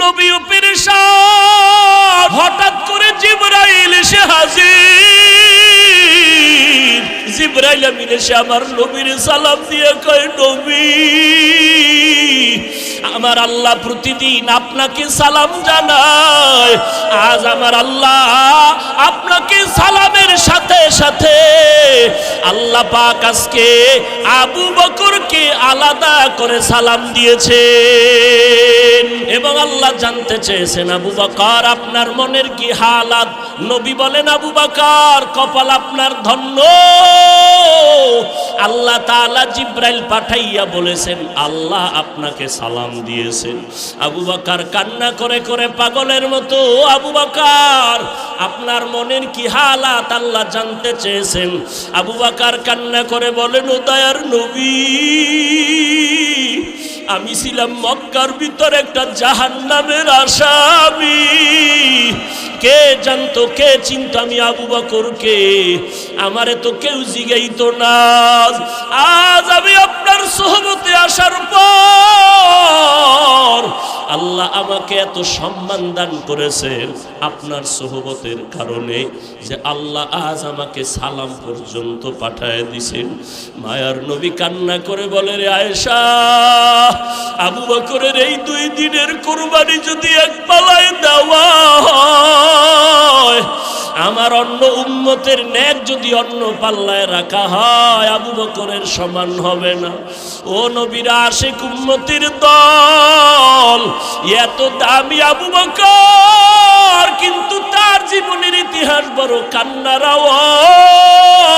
নবীও পেরেশান। হঠাৎ করে জিবরাইল এসে হাজির। জিবরাইল আমিন এসে আমার নবীর সালাম দিয়ে কয়, নবী আমার আল্লাহ প্রতিদিন আপনাকে সালাম জানায়, আজ আমার আল্লাহ আপনাকে সালামের সাথে সাথে আল্লাহ পাক আজকে আবু বকরকে আলাদা করে সালাম দিয়েছেন। এবং আল্লাহ জানতে চেয়েছেন, আবু বকর আপনার মনের কি হালাত? নবী বলেন, আবু বকর কপাল আপনার ধন্য, আল্লাহ তাআলা জিবরাইল পাঠাইয়া বলেছেন আল্লাহ আপনাকে সালাম দিয়েছেন। আবু বকর কান্না করে করে পাগলের মতো, আবু বকর আপনার মনের কি হালাত আল্লাহ জানতে চেয়েছেন। আবু বকর কান্না করে বলেন, ও দয়ার নবী, আমি ছিলাম মক্কার ভিতর একটা জাহান্নামের আসামি। কে জানতো, কে চিনতো আমি আবু বকরকে? আমারে তো কেউ জিগাইতো না। আজ আমি আপনার সোহবতে আসার পর আল্লাহ আমাকে এত সম্মান দান করেছেন আপনার সোহবতের কারণে, যে আল্লাহ আজ আমাকে সালাম পর্যন্ত পাঠায় দিছেন। মায়ার নবী কান্না করে বলে, রে আয়েশা, আবু বকরের এই 2 দিনের কুরবানি যদি এক পালায় দেওয়া হয়, আমার অন্য উম্মতের নেক যদি অন্য পাল্লায় রাখা হয়, আবু বকরের সমান হবে না। ও নবীর আশিক উম্মতের দল, এত দামি আবু বকর, কিন্তু তার জীবনের ইতিহাস বড় কান্নার আওয়াজ।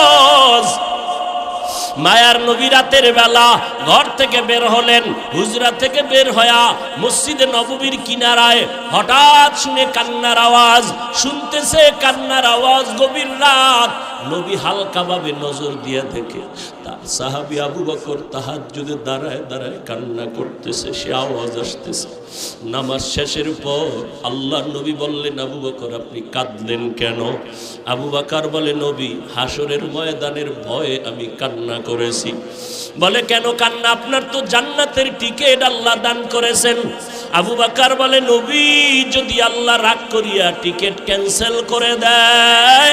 মায়ার নবী রাতের বেলা ঘর থেকে বের হলেন, হুজরা থেকে বের হয়া মসজিদে নববীর কিনারায় হঠাৎ শুনে কান্নার আওয়াজ, শুনতেছে কান্নার আওয়াজ। গভীর রাত, নবী হালকাভাবে নজর দিয়ে দেখে তার সাহাবী আবু বকর তাহাজ্জুদে দাঁড়ায় দাঁড়ায় কান্না করতেছে, সে আওয়াজ আসতেছে। নামাজ শেষের পর আল্লাহর নবী বললেন, আবু বকর আপনি কাঁদলেন কেন? আবু বকর বলে, নবী হাসরের ময়দানের ভয়ে আমি কান্না করেছি। বলে, কেন কান্না? আপনার তো জান্নাতের টিকিট আল্লাহ দান করেছেন। আবু বকর বলে, নবী যদি আল্লাহ রাগ করিয়া টিকিট ক্যান্সেল করে দেয়,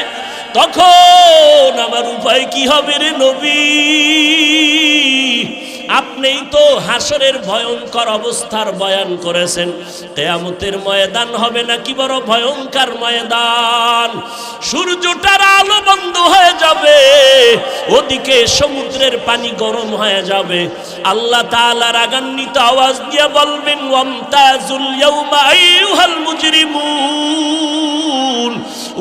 তখন আমার উপায় কি হবে রে নবী? আপনিই তো হাসরের ভয়ঙ্কর অবস্থার বয়ান করেছেন। কিয়ামতের ময়দান হবে নাকি বড় ভয়ঙ্কর ময়দান। সূর্যটার আলো বন্ধ হয়ে যাবে, ওদিকে সমুদ্রের পানি গরম হয়ে যাবে। আল্লাহ তাআলা রাগান্বিত আওয়াজ দিয়ে বলবেন, ওয়ামতাজুল ইয়াউমা আইয়ুহাল মুজরিমুন,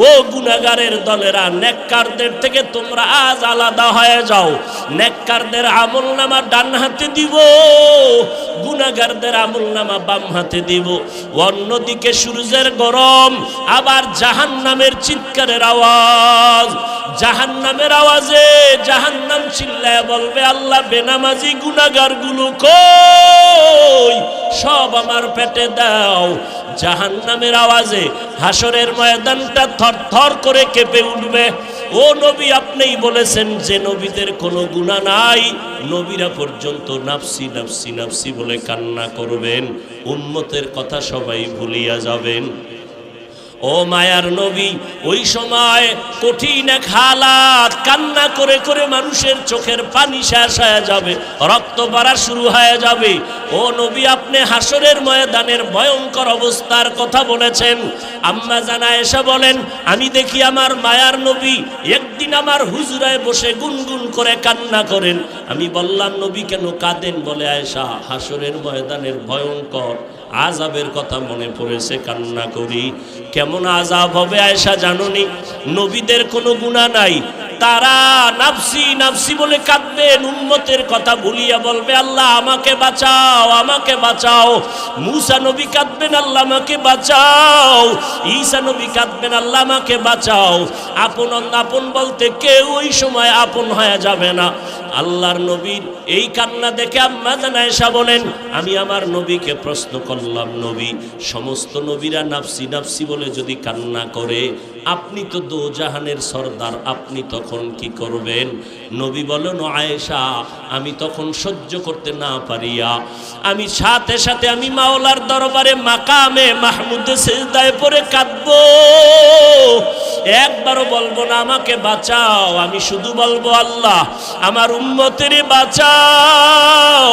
ও গুনাহগারের দলেরা, নেককারদের থেকে তোমরা আজ আলাদা হয়ে যাও। নেককারদের আমলনামা ডান হাতে দিব, গুনাহগারদের আমলনামা বাম হাতে দিব। অন্যদিকে সূর্যের গরম, আবার জাহান্নামের চিৎকারের আওয়াজ। জাহান্নামের আওয়াজে জাহান্নাম চিল্লায় বলবে, আল্লাহ বেনামাজি গুনাহগারগুলো কই? সব আমার পেটে দাও। জাহান্নামের আওয়াজে হাসরের ময়দানটা থরথর করে কেঁপে উঠবে। ও নবী, আপনিই বলেছেন যে নবীদের কোনো গুনাহ নাই, নবীরা পর্যন্ত নাফসি নাফসি নাফসি বলে কান্না করবেন, উম্মতের কথা সবাই ভুলিয়া যাবেন। ও মায়ার নবী, ওই সময় কঠিন এক হালাত, কান্না করে করে মানুষের চোখের পানি শেষ হয়ে যাবে, রক্ত পড়া শুরু হয়ে যাবে। ও নবী, আপনি হাসরের ময়দানের ভয়ঙ্কর অবস্থার কথা বলেছেন। আম্মা জান আয়েশা বলেন, আমি দেখি আমার মায়ার নবী একদিন আমার হুজরায় বসে গুনগুন করে কান্না করেন। আমি বললাম, নবী কেন কাঁদেন? বলে, আয়েশা, হাসরের ময়দানের ভয়ঙ্কর আযাবের কথা মনে পড়েছে, কান্না করি। কেমন আযাব হবে আয়েশা জানোনি? নবীদের কোনো গুনাহ নাই, তারা নাফসি নাফসি বলে কাঁদবেন, উম্মতের কথা ভুলিয়া বলবে, আল্লাহ আমাকে বাঁচাও, আমাকে বাঁচাও। মূসা নবী কাঁদবেন, আল্লাহ আমাকে বাঁচাও। ঈসা নবী কাঁদবেন, আল্লাহ আমাকে বাঁচাও। আপন আপন বলতে কেউ ওই সময় আপন হয়ে যাবে না। আল্লাহর নবীর এই কান্না দেখে আম্মা জান আয়েশা বলেন, আমি আমার নবীকে প্রশ্ন করলাম, নবী, সমস্ত নবীরা নাফসি নাফসি বলে যদি কান্না করে, আপনি তো দোজাহানের সরদার, আপনি তখন কি করবেন? নবী বলেন, ও আয়েশা, আমি তখন সহ্য করতে না পারিয়া আমি সাথে সাথে আমি মাওলার দরবারে মাকামে মাহমুদে সিজদায় পড়ে কাঁদবো। একবারও বলবো না আমাকে বাঁচাও, আমি শুধু বলবো আল্লাহ আমার উম্মতের বাঁচাও,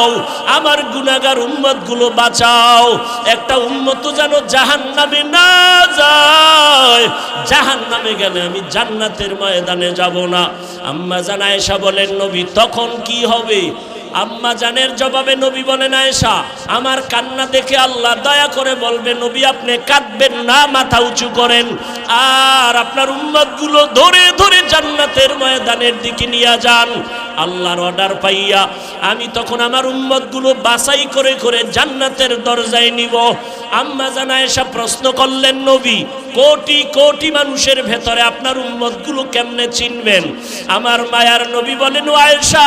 আমার গুনাহগার উম্মতগুলো বাঁচাও। একটা উম্মত যেন জাহান্নামে না যায়, জাহান্নামে গেলে আমি জান্নাতের ময়দানে যাব না। আম্মা জান আয়েশা বলেন, নবী তখন কি হবে? আম্মা জানের জবাবে নবী বলেন, আয়েশা আমার কান্না দেখে আল্লাহ দয়া করে বলবে, নবী আপনি কাঁদবেন না, মাথা উঁচু করেন আর আপনার উম্মতগুলো ধরে ধরে জান্নাতের ময়দানের দিকে নিয়ে যান। আল্লাহর অর্ডার পাইয়া আমি তখন আমার উম্মতগুলো বাছাই করে করে জান্নাতের দরজায় নিব। আম্মা জান আয়েশা প্রশ্ন করলেন, নবী কোটি কোটি মানুষের ভেতরে আপনার উম্মতগুলো কেমনে চিনবেন? আমার মায়ার নবী বলেন, ও আয়েশা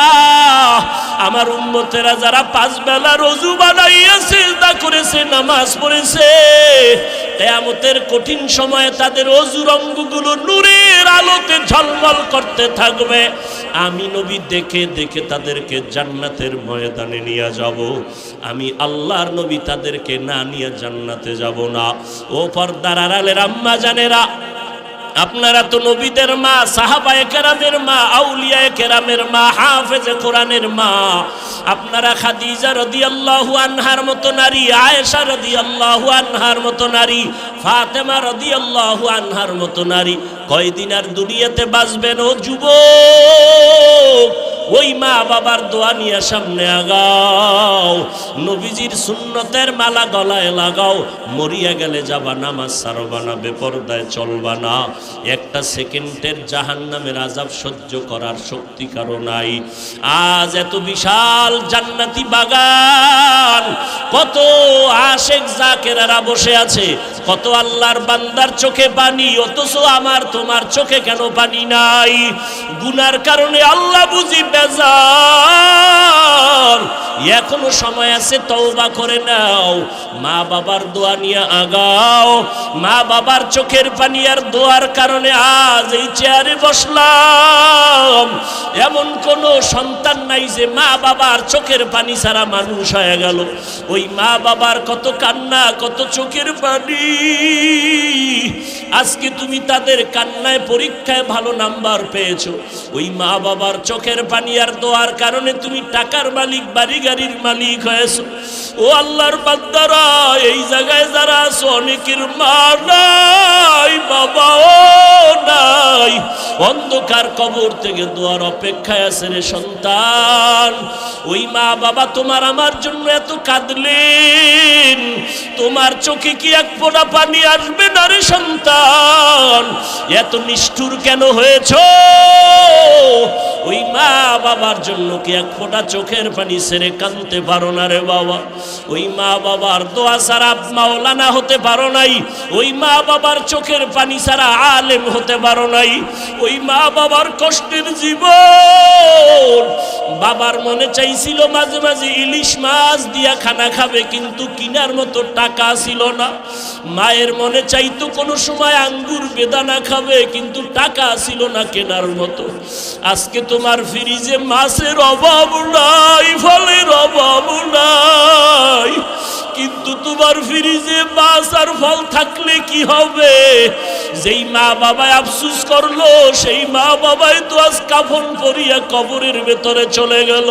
আমার উম্মতেরা যারা 5 বেলা রোজু বানাইয়া সিজদা করেছে, নামাজ পড়েছে, কিয়ামতের কঠিন সময়ে তাদের অজুর অঙ্গগুলো নূরের আলোতে ঝলমল করতে থাকবে। আমি নবী দেখে দেখে তাদেরকে জান্নাতের ময়দানে নিয়ে যাব। আমি আল্লাহর নবী তাদেরকে না নিয়ে জান্নাতে যাব না। ও পর্দার আড়ালের আম্মা জানেরা, আপনারা তো নবীদের মা, সাহাবায়ে কেরামের মা, আউলিয়ায়ে কেরামের মা, হাফেজে কোরআনের মা। আপনারা খাদিজা রাদিয়াল্লাহু আনহার মতো নারী, আয়েশা রাদিয়াল্লাহু আনহার মতো নারী, ফাতেমা রাদিয়াল্লাহু আনহার মতো নারী কয়দিন আর দুনিয়াতে বাঁচবেন? ও যুবক, ওই মা বাবার দোয়া নিয়ে সামনে আগাও, নবীজির সুন্নতের মালা গলায় লাগাও। মরিয়া গেলে যাবা, নামাজ ছাড়বা না, বেপরদায় চলবা না। একটা সেকেন্ডের জাহান্নামের আযাব সহ্য করার শক্তি কারো নাই। আজ এত বিশাল জান্নাতি বাগান, কত আশেক জাকেরারা বসে আছে, কত আল্লাহর বান্দার চোখে পানি, অথচ আমার তোমার চোখে কেন পানি নাই? গুনার কারণে আল্লাহ বুঝি বেজার। এখনো সময় আছে, তওবা করে নাও, মা বাবার দোয়া নিয়ে আগাও। মা বাবার চোখের পানি আর দোয়ার কারণে আজ এই চেয়ারে বসলাম। এমন কোন সন্তান নাই যে মা বাবার চোখের পানি ছাড়া মানুষ হয়ে গেল। ওই মা বাবার কত কান্না, কত চোখের পানি। আজকে তুমি তাদের কান্নায় পরীক্ষায় ভালো নাম্বার পেয়েছো, ওই মা বাবার চোখের পানি আর দোয়ার কারণে তুমি টাকার মালিক, বাড়ি গাড়ির মালিক হয়েছো। ও আল্লাহর বান্দারা, এই জায়গায় যারা আছো অনেকের মা নাই, বাবাও নাই, অন্ধকার কবর থেকে দোয়ার অপেক্ষায় আছে রে সন্তান। ওই মা বাবা তোমার আমার জন্য এত কাঁদলেন, তোমার চোখে কি এক ফোঁটা পানি আসবে না রে সন্তান? এত নিষ্ঠুর কেন হয়েছো? ওই মা বাবার জন্য কি এক ফোঁটা চোখের পানি ছেড়ে কাঁদতে পারো না রে বাবা? ওই মা বাবার দোয়া ছাড়া মাওলানা হতে পারো নাই, ওই মা বাবার চোখের পানি ছাড়া আলেম হতে পারো নাই। ওই মা বাবার কষ্টের জীবন। বাবার মনে চাইছিল মাঝে মাঝে ইলিশ মাছ দিয়া খানা খাবে, কিন্তু কিনার মতো টাকা ছিল না। মায়ের মনে চাইতো কোনো সময় আঙ্গুর বেদানা খাবে, কিন্তু টাকা ছিল না কেনার মতো। আজকে তোমার ফ্রিজে মাছের অভাব নাই, ফলের অভাব নাই, কিন্তু তোমার ফ্রিজে মাছ আর ফল থাকলে কি হবে? যেই মা বাবা আফসোস করলো, সেই মা বাবাই তো আজ কাফন পরিয়া কবরের ভেতরে চলে গেল।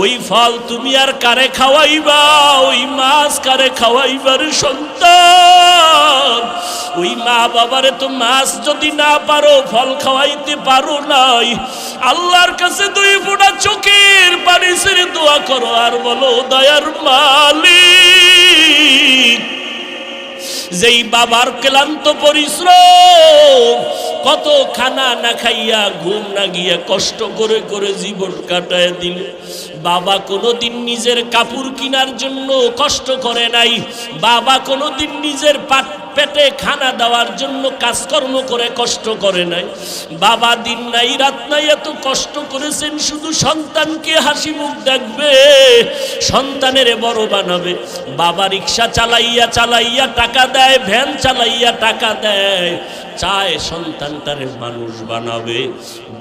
ওই ফল তুমি আর কারে খাওয়াইবা? ওই মাছ কারে খাওয়াইবার সন্তান? ওই মা বাবারে তো মাছ যদি না পারো, ফল খাওয়াইতে পারো নাই, আল্লাহর কাছে 2 ফোঁটা চোখের পানি ছেড়ে দোয়া করো আর বলো, দয়ার মালিক, যেই বাবার ক্লান্ত পরিশ্রম, কত খানা না খাইয়া, ঘুম না গিয়া, কষ্ট করে করে জীবন কাটায় দিল। বাবা কোনোদিন নিজের কাপড় কেনার জন্য কষ্ট করে নাই, বাবা কোনোদিন নিজের পেটে খানা দেওয়ার জন্য কাজকর্ম করে কষ্ট করে নাই। বাবা দিন নাই রাত নাই এত কষ্ট করেছেন শুধু সন্তানকে হাসি মুখ দেখবে, সন্তানের বড় বানাবে। বাবা রিক্সা চালাইয়া চালাইয়া টাকা দেয়, ভ্যান চালাইয়া টাকা দেয়, চায় সন্তানটারে মানুষ বানাবে।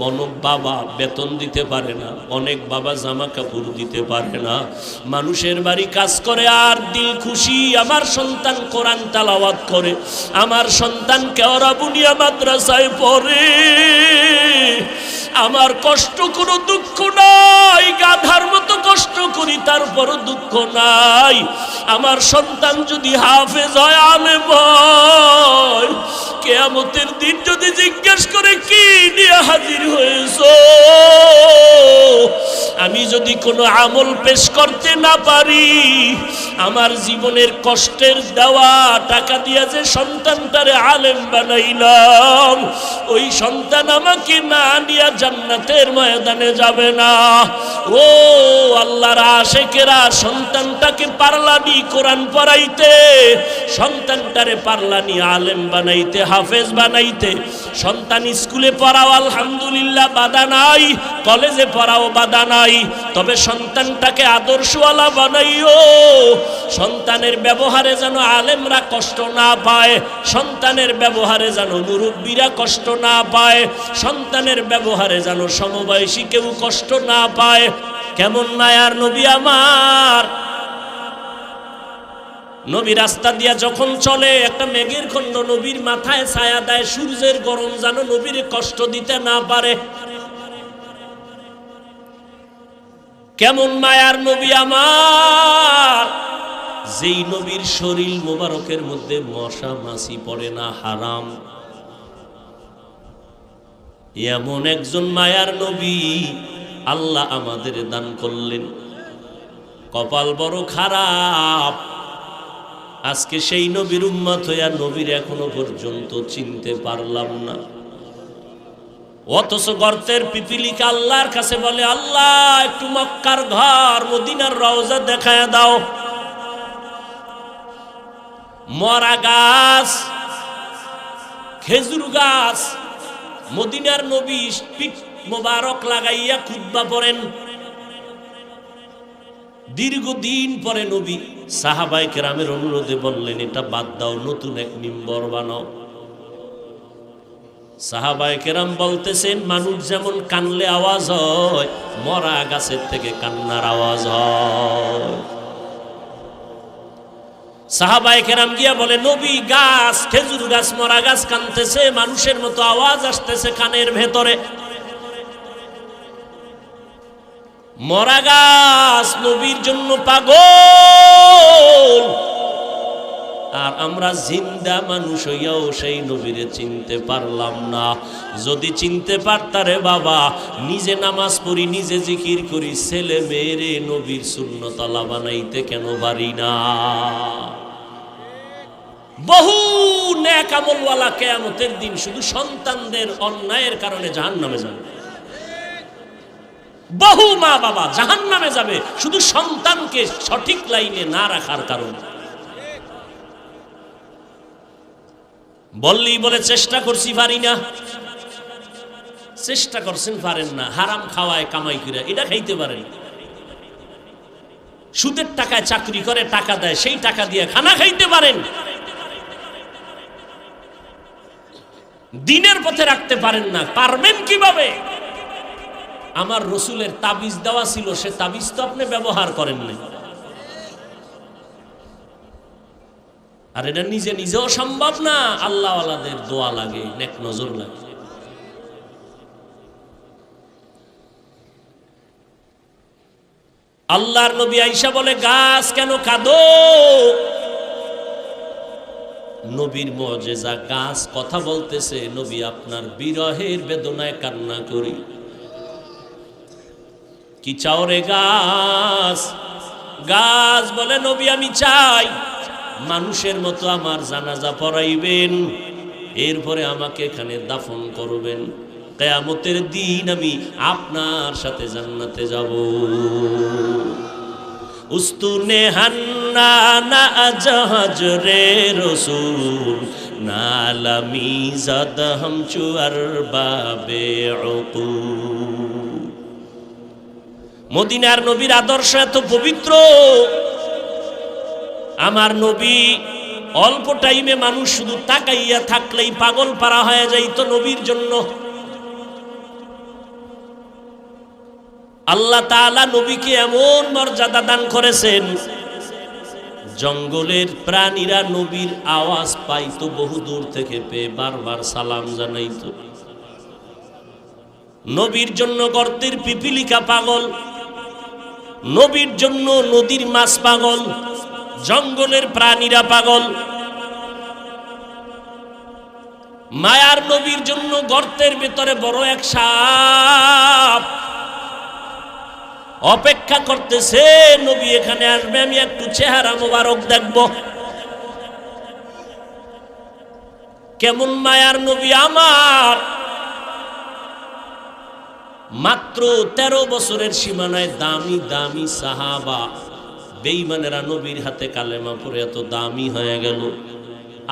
অনেক বাবা বেতন দিতে পারে না, অনেক বাবা জামা কাপড় দিতে পারে না, মানুষের বাড়ি কাজ করে আর দিল খুশি আমার সন্তান কোরআন তেলাওয়াত করে, আমার সন্তান কেওড়া বুনিয়া মাদ্রাসায় পড়ে, আমার কষ্ট কোনো দুঃখ নাই, গাধার মতো কষ্ট করি তারপরও দুঃখ নাই। আমার সন্তান যদি হাফেজ হয়, আলেম হয়, কিয়ামতের দিন যদি জিজ্ঞেস করে কি নিয়ে হাজির হয়েছো, আমি যদি কোনো আমল পেশ করতে না পারি, আমার জীবনের কষ্টের দেওয়া টাকা দিয়ে যে সন্তানটারে আলেম বানাইলাম, ওই সন্তান আমাকে না নিয়ে জান্নাতের ময়দানে যাবে না। ও আল্লাহর আশিকেরা, সন্তানটাকে পারলানি কোরআন পড়াইতে, সন্তানটারে পারলানি আলেম বানাইতে, হাফেজ বানাইতে। সন্তান স্কুলে পড়াও আলহামদুলিল্লাহ বাধা নাই, কলেজে পড়াও বাধা নাই, তবে সন্তানটাকে আদর্শওয়ালা বানাইও। সন্তানের ব্যবহারে যেন আলেমরা কষ্ট না পায়, সন্তানের ব্যবহারে যেন মুরব্বীরা কষ্ট না পায়, সন্তানের ব্যবহারে যেন সমবয়সী কেউ কষ্ট না পায়। কেমন মায়ার নবী আমার! নবী রাস্তা দিয়া যখন চলে, একটা মেঘের খণ্ড নবীর মাথায় ছায়া দেয়, সূর্যের গরম যেন নবীর কষ্ট দিতে না পারে। কেমন মায়ার নবী আমার! যেই নবীর শরীর মোবারকের মধ্যে মশা মাছি পড়ে না, হারাম, এমন একজন মায়ার নবী আল্লাহ আমাদের দান করলেন। কপাল বড় খারাপ, আজকে সেই নবীর উম্মত হইয়া নবীর এখনো পর্যন্ত চিনতে পারলাম না। অথচ গর্তের পিপিলিকা আল্লাহর কাছে বলে, আল্লাহ একটু মক্কার ঘর মদিনার রওজা দেখায় দাও। মরা গাছ, খেজুর গাছ, মদিনার নবী পিঠ মোবারক লাগাইয়া খুতবা পড়েন। দীর্ঘদিন পরে নবী সাহাবায়ে কেরামের অনুরোধে বললেন, এটা বাদ দাও, নতুন এক মিম্বর বানাও। সাহাবায়ে কেরাম বলতেছেন, মানুষ যেমন কানলে আওয়াজ হয়, মরা গাছের থেকে কান্নার আওয়াজ হয়। সাহাবায়ে কেরাম গিয়া বলে, নবী গাছ, খেজুর গাছ, মরা গাছ কানতেছে, মানুষের মতো আওয়াজ আসতেছে কানের ভেতরে। মরা গাছ নবীর জন্য পাগল, আর আমরা জিন্দা মানুষ হইয়াও সেই নবীরে চিনতে পারলাম না। যদি চিনতে পারতারে বাবা, নিজে নামাজ পড়ি, নিজে জিকির করি, ছেলে মেয়েরে নবীর সুন্নতওয়ালা বানাইতে কেন পারি না? বহু নেক আমলওয়ালা কিয়ামতের দিন শুধু সন্তানদের অন্যায়ের কারণে জাহান্নামে যাবে। বহু মা বাবা জাহান্নামে যাবে শুধু সন্তানকে সঠিক লাইনে না রাখার কারণে। বললেই বলে চেষ্টা করছি, পারি না। চেষ্টা করছেন, পারেন না। হারাম খাওয়ায় কামাই করে এটা খাইতে পারেন। সুদের টাকায় চাকরি করে টাকা দেয়, সেই টাকা দিয়ে খানা খাইতে পারেন। দিনের পথে রাখতে পারেন না, পারবেন কিভাবে? আমার রসুলের তাবিজ দেওয়া ছিল, সে তাবিজ তো আপনি ব্যবহার করেন নাই। আর এটা নিজে নিজেও সম্ভব না, আল্লাহ ওয়ালাদের দোয়া লাগে, নেক নজর লাগে। আল্লাহর নবী আয়েশা বলে, গাছ কেন কাঁদো? নবীর মুজিজা, গাছ কথা বলতেছে, নবী আপনার বিরহের বেদনায় কান্না করি। কি চাও রে গাছ? গাছ বলে, নবী আমি চাই মানুষের মতো আমার জানাজা পড়াইবেন, এরপরে আমাকে এখানে দাফন করবেন, কিয়ামতের দিন আমি আপনার সাথে জান্নাতে যাব। উস্তুনে হান্নানা জাহাজ রে রসুল, নালামি জাদ হাম চুয়ার বাবে উকুল। মদিনার নবীর আদর্শ এত পবিত্র, আমার নবী অল্প টাইমে মানুষ শুধু তাকাইয়া থাকলেই পাগল পারা হয়ে যাইত নবীর জন্য। আল্লাহ তাআলা নবীকে এমন মর্যাদা দান করেছেন, জঙ্গলের প্রাণীরা নবীর আওয়াজ পাইতো বহু দূর থেকে, পেয়ে বারবার সালাম জানাইতো। নবীর জন্য গর্তের পিপিলিকা পাগল, নবীর জন্য নদীর মাছ পাগল, জঙ্গলের প্রাণীরা পাগল। মায়ার নবীর জন্য গর্তের ভিতরে বড় এক সাপ অপেক্ষা করতেছে, নবী এখানে আসবে, আমি একটু চেহারা মোবারক দেখব। কেমন মায়ার নবী আমার! মাত্র 13 বছরের সীমানায় দামি দামি সাহাবা বেঈমানেরা নবীর হাতে কালেমা পড়ে এত দামি হয়ে গেল।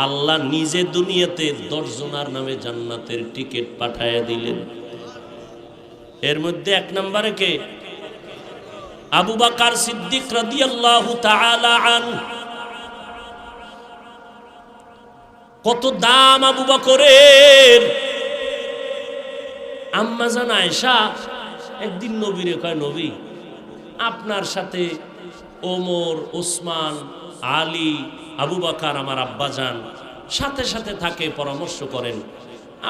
আল্লাহ নিজে দুনিয়াতে 10 জনের নামে জান্নাতের টিকিট পাঠায় দিলেন। এর মধ্যে 1 নম্বরে কে? আবু বকর সিদ্দিক রাদিয়াল্লাহু তাআলা আনহু। কত দাম আবু বকরের! আম্মা জান আয়েশা একদিন নবীরে কয়, নবী আপনার সাথে ওমর, ওসমান, আলী, আবু বকর আমার আব্বা যান সাথে সাথে থাকে, পরামর্শ করেন,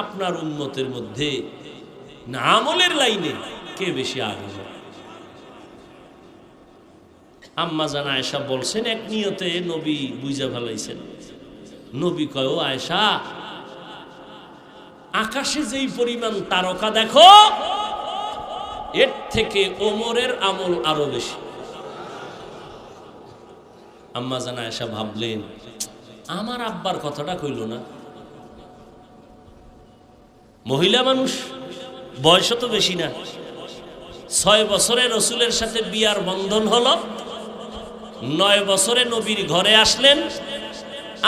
আপনার উম্মতের মধ্যে না আমলের লাইনে কে বেশি আগ্রহ? আম্মা জান আয়েশা বলছেন, এক নিয়তে নবী বুঝা ফেলাইছেন। নবী কয়, ও আয়েশা, আকাশে যেই পরিমাণ তারকা দেখো, এর থেকে ওমরের আমল আরো বেশি। আম্মা জান আয়েশা ভাবলেন, আমার আব্বার কথাটা কইল না। মহিলা মানুষ, বয়স তো বেশি না, 6 বছরে রসুলের সাথে বিয়ার বন্ধন হলো, 9 বছরে নবীর ঘরে আসলেন।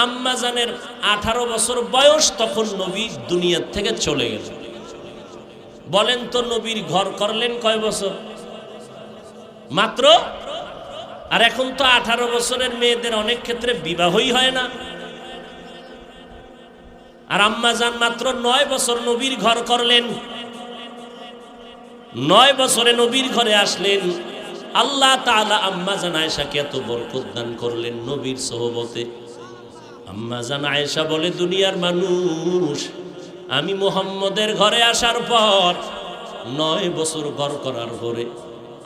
আম্মা জানের 18 বছর বয়স, তখন নবী দুনিয়ার থেকে চলে গেল। বলেন তো নবীর ঘর করলেন কয় বছর? মাত্র। আর এখন তো 18 বছরের মেয়েদের অনেক ক্ষেত্রে বিবাহই হয় না। আর আম্মা জান মাত্র 9 বছর নবীর ঘর করলেন। 9 বছরে নবীর ঘরে আসলেন। আল্লাহ তাআলা আম্মা জান আয়েশাকে এত বরকত দান করলেন নবীর সোহবতে। আম্মা জান আয়েশা বলে, দুনিয়ার মানুষ, আমি মুহাম্মদের ঘরে আসার পর 9 বছর ঘর করার পরে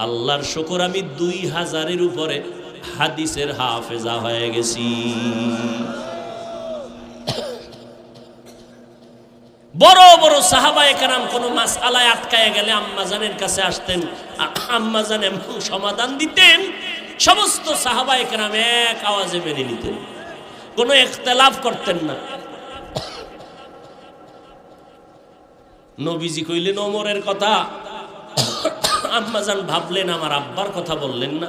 আল্লাহর শুকর, আমি 2000-এর উপরে হাদিসের হাফেজা হয়ে গেছি। বড় বড় সাহাবায়ে কেরাম কোনো মাসআলায় আটকায় গেলে আম্মা জানের কাছে আসতেন, আম্মা জান এমন সমাধান দিতেন, সমস্ত সাহাবায়ে কেরাম এক আওয়াজে মেনে নিতেন, কোনো ইখতিলাফ করতেন না। নবীজি কইলেন ওমরের কথা, আম্মা জান ভাবলেন আমার আব্বার কথা বললেন না,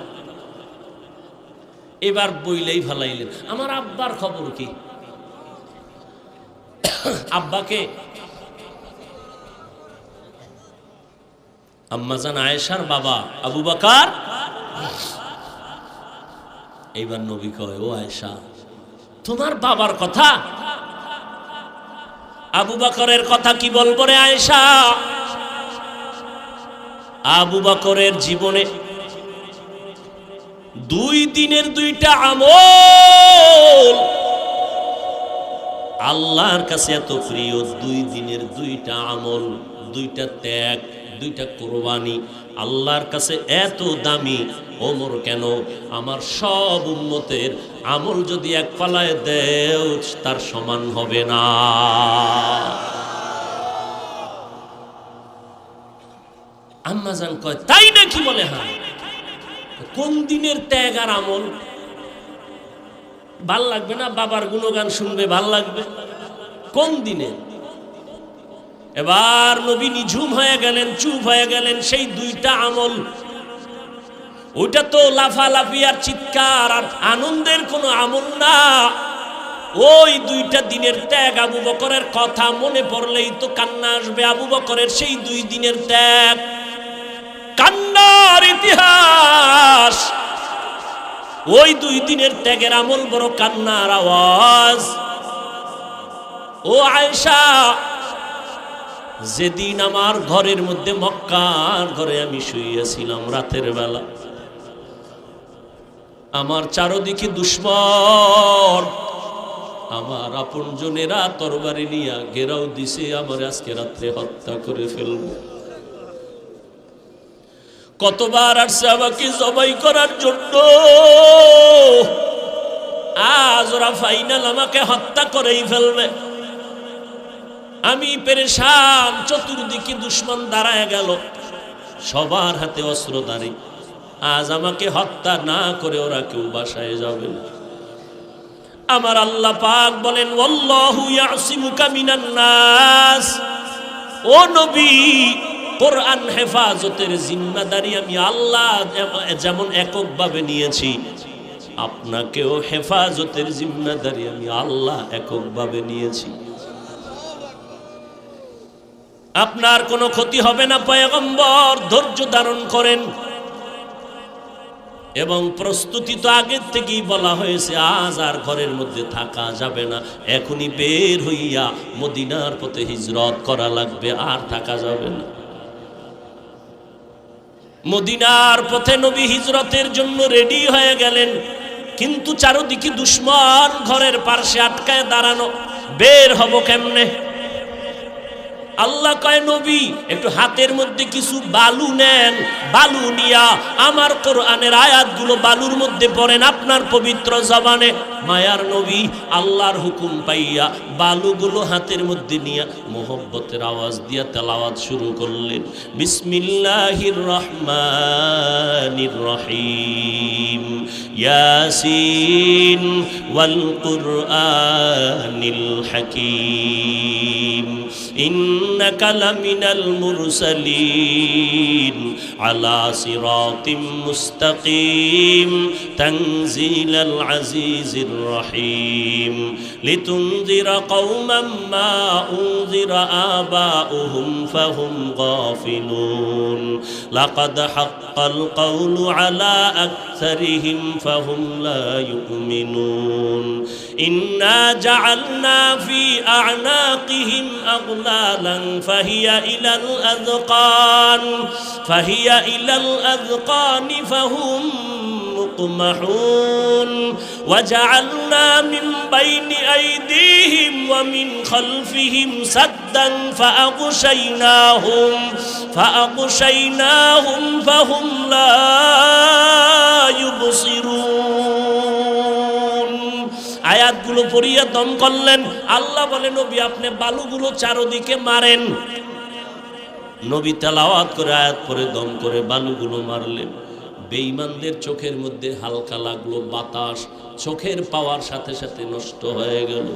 এবার বইলেই ফেলাইলেন, আমার আব্বার খবর কি? আব্বাকে আম্মা জান আয়েশার বাবা আবু বকর। এইবার নবী কয়, ও আয়েশা, তোমার বাবার কথা? আবু বকরের কথা কি বলবো রে আয়েশা? আবু বকরের জীবনে 2 দিনের 2টা আমল আল্লাহর কাছে এত প্রিয়। 2 দিনের 2টা আমল, 2টা ত্যাগ, 2টা কোরবানি আল্লাহর কাছে এত দামি। ওমর কেন? আমার সব উম্মতের আমল যদি এক পালায় দেও তার সমান হবে না। আম্মা জান কয়, তাই নাকি? বলে হ্যাঁ। কোন দিনের ত্যাগ আর আমল? ভাল লাগবে না? বাবার গুণগান শুনবে ভাল লাগবে? কোন দিনে? এবার নবী নিঝুম হয়ে গেলেন, চুপ হয়ে গেলেন। সেই 2টা আমল, ওইটা তো লাফালাফি আর চিৎকার আর আনন্দের কোনো আমল না। ওই 2টা দিনের ত্যাগ, আবু বকরের কথা মনে পড়লেই তো কান্না আসবে। আবু বকরের সেই 2 দিনের ত্যাগ, কান্নার ইতিহাস। ওই 2 দিনের ত্যাগের আমল বড় কান্নার আওয়াজ। ও আয়েশা, যেদিন আমার ঘরের মধ্যে, মক্কার ঘরে আমি শুইয়াছিলাম রাতের বেলা, আমার চারদিকে দুশমন, আমার আপনজনেরা তরবারি নিয়ে ঘেরাও দিছে, আমার আজকে রাত্রে হত্যা করে ফেলবে। কতবার আসছে আমাকে জবাই করার জন্য, আজ ওরা ফাইনাল আমাকে হত্যা করেই ফেলবে। আমি পেরেশান, চতুর্দিকে দুশমন দাঁড়ায় গেল, সবার হাতে অস্ত্রধারী। আজ আমাকে হত্যা না করে ওরা কেউ বাসায় যাবে না। আমার আল্লাহ পাক বলেন, ওয়াল্লাহু ইয়াসিমুকা মিনান নাস। ও নবী, কোরআন হেফাজতের জিম্মাদারি আমি আল্লাহ যেমন এককভাবে নিয়েছি, আপনাকেও হেফাজতের জিম্মাদারি আমি আল্লাহ এককভাবে নিয়েছি। আপনার কোনো ক্ষতি হবে না পয়গম্বর, ধৈর্য ধারণ করেন। এবং প্রস্তুতি তো আগের থেকেই বলা হয়েছে, আজ আর ঘরের মধ্যে থাকা যাবে না, এখনই বের হইয়া মদিনার পথে হিজরত করা লাগবে, আর থাকা যাবে না। মদিনার পথে নবী হিজরতের জন্য রেডি হয়ে গেলেন, কিন্তু চারদিকে দুশমন ঘরের পাশে আটকায় দাঁড়ানো, বের হব কেমনে? আল্লাহ কয়, নবী একটু হাতের মধ্যে কিছু বালু নেন, বালু নিয়া আমার কোরআনের আয়াতগুলো বালুর মধ্যে পড়েন আপনার পবিত্র জবানে। মায়ার নবী আল্লাহর হুকুম পাইয়া বালুগুলো হাতের মধ্যে নিয়া মোহব্বতের আওয়াজ দিয়া তেলাওয়াত শুরু করলেন, বিসমিল্লাহির রহমানির রহিম, ইয়াসিন ওয়াল কুরআনিল হাকীম, ইন্নাকা লামিনাল মুরসালিন আলা সিরাতিম মুস্তাকিম, তানজিলাল আজিজির রহিম, লিতুনজিরা কওমান মা উনজিরা আবাউহুম ফাহুম গাফিলুন, লাকাদ হাক্কাল কওলু আলা আকসারিহিম ফাহুম লা ইউমিনুন, ইন্না জাআলনা ফি আ'নাকিহিম আগলালান ফাহিয়া ইলাল আযকান ফাহুম মুকমাহুন, ওয়াজআলনা মিন বাইনি আইদিহিম ওয়া মিন খালফিহিম সাদ্দান ফাআগশাইনাহুম ফাহুম লা ইউবসিরুন। আয়াতগুলো পড়িয়া দম করলেন। আল্লাহ বলে, নবী আপনি বালুগুলো চারদিকে মারেন। নবী তেলাওয়াত করে আয়াত পরে দম করে বালুগুলো মারলেন। বেঈমানদের চোখের মধ্যে হালকা লাগলো বাতাস, চোখের পাওয়ার সাথে সাথে নষ্ট হয়ে গেল।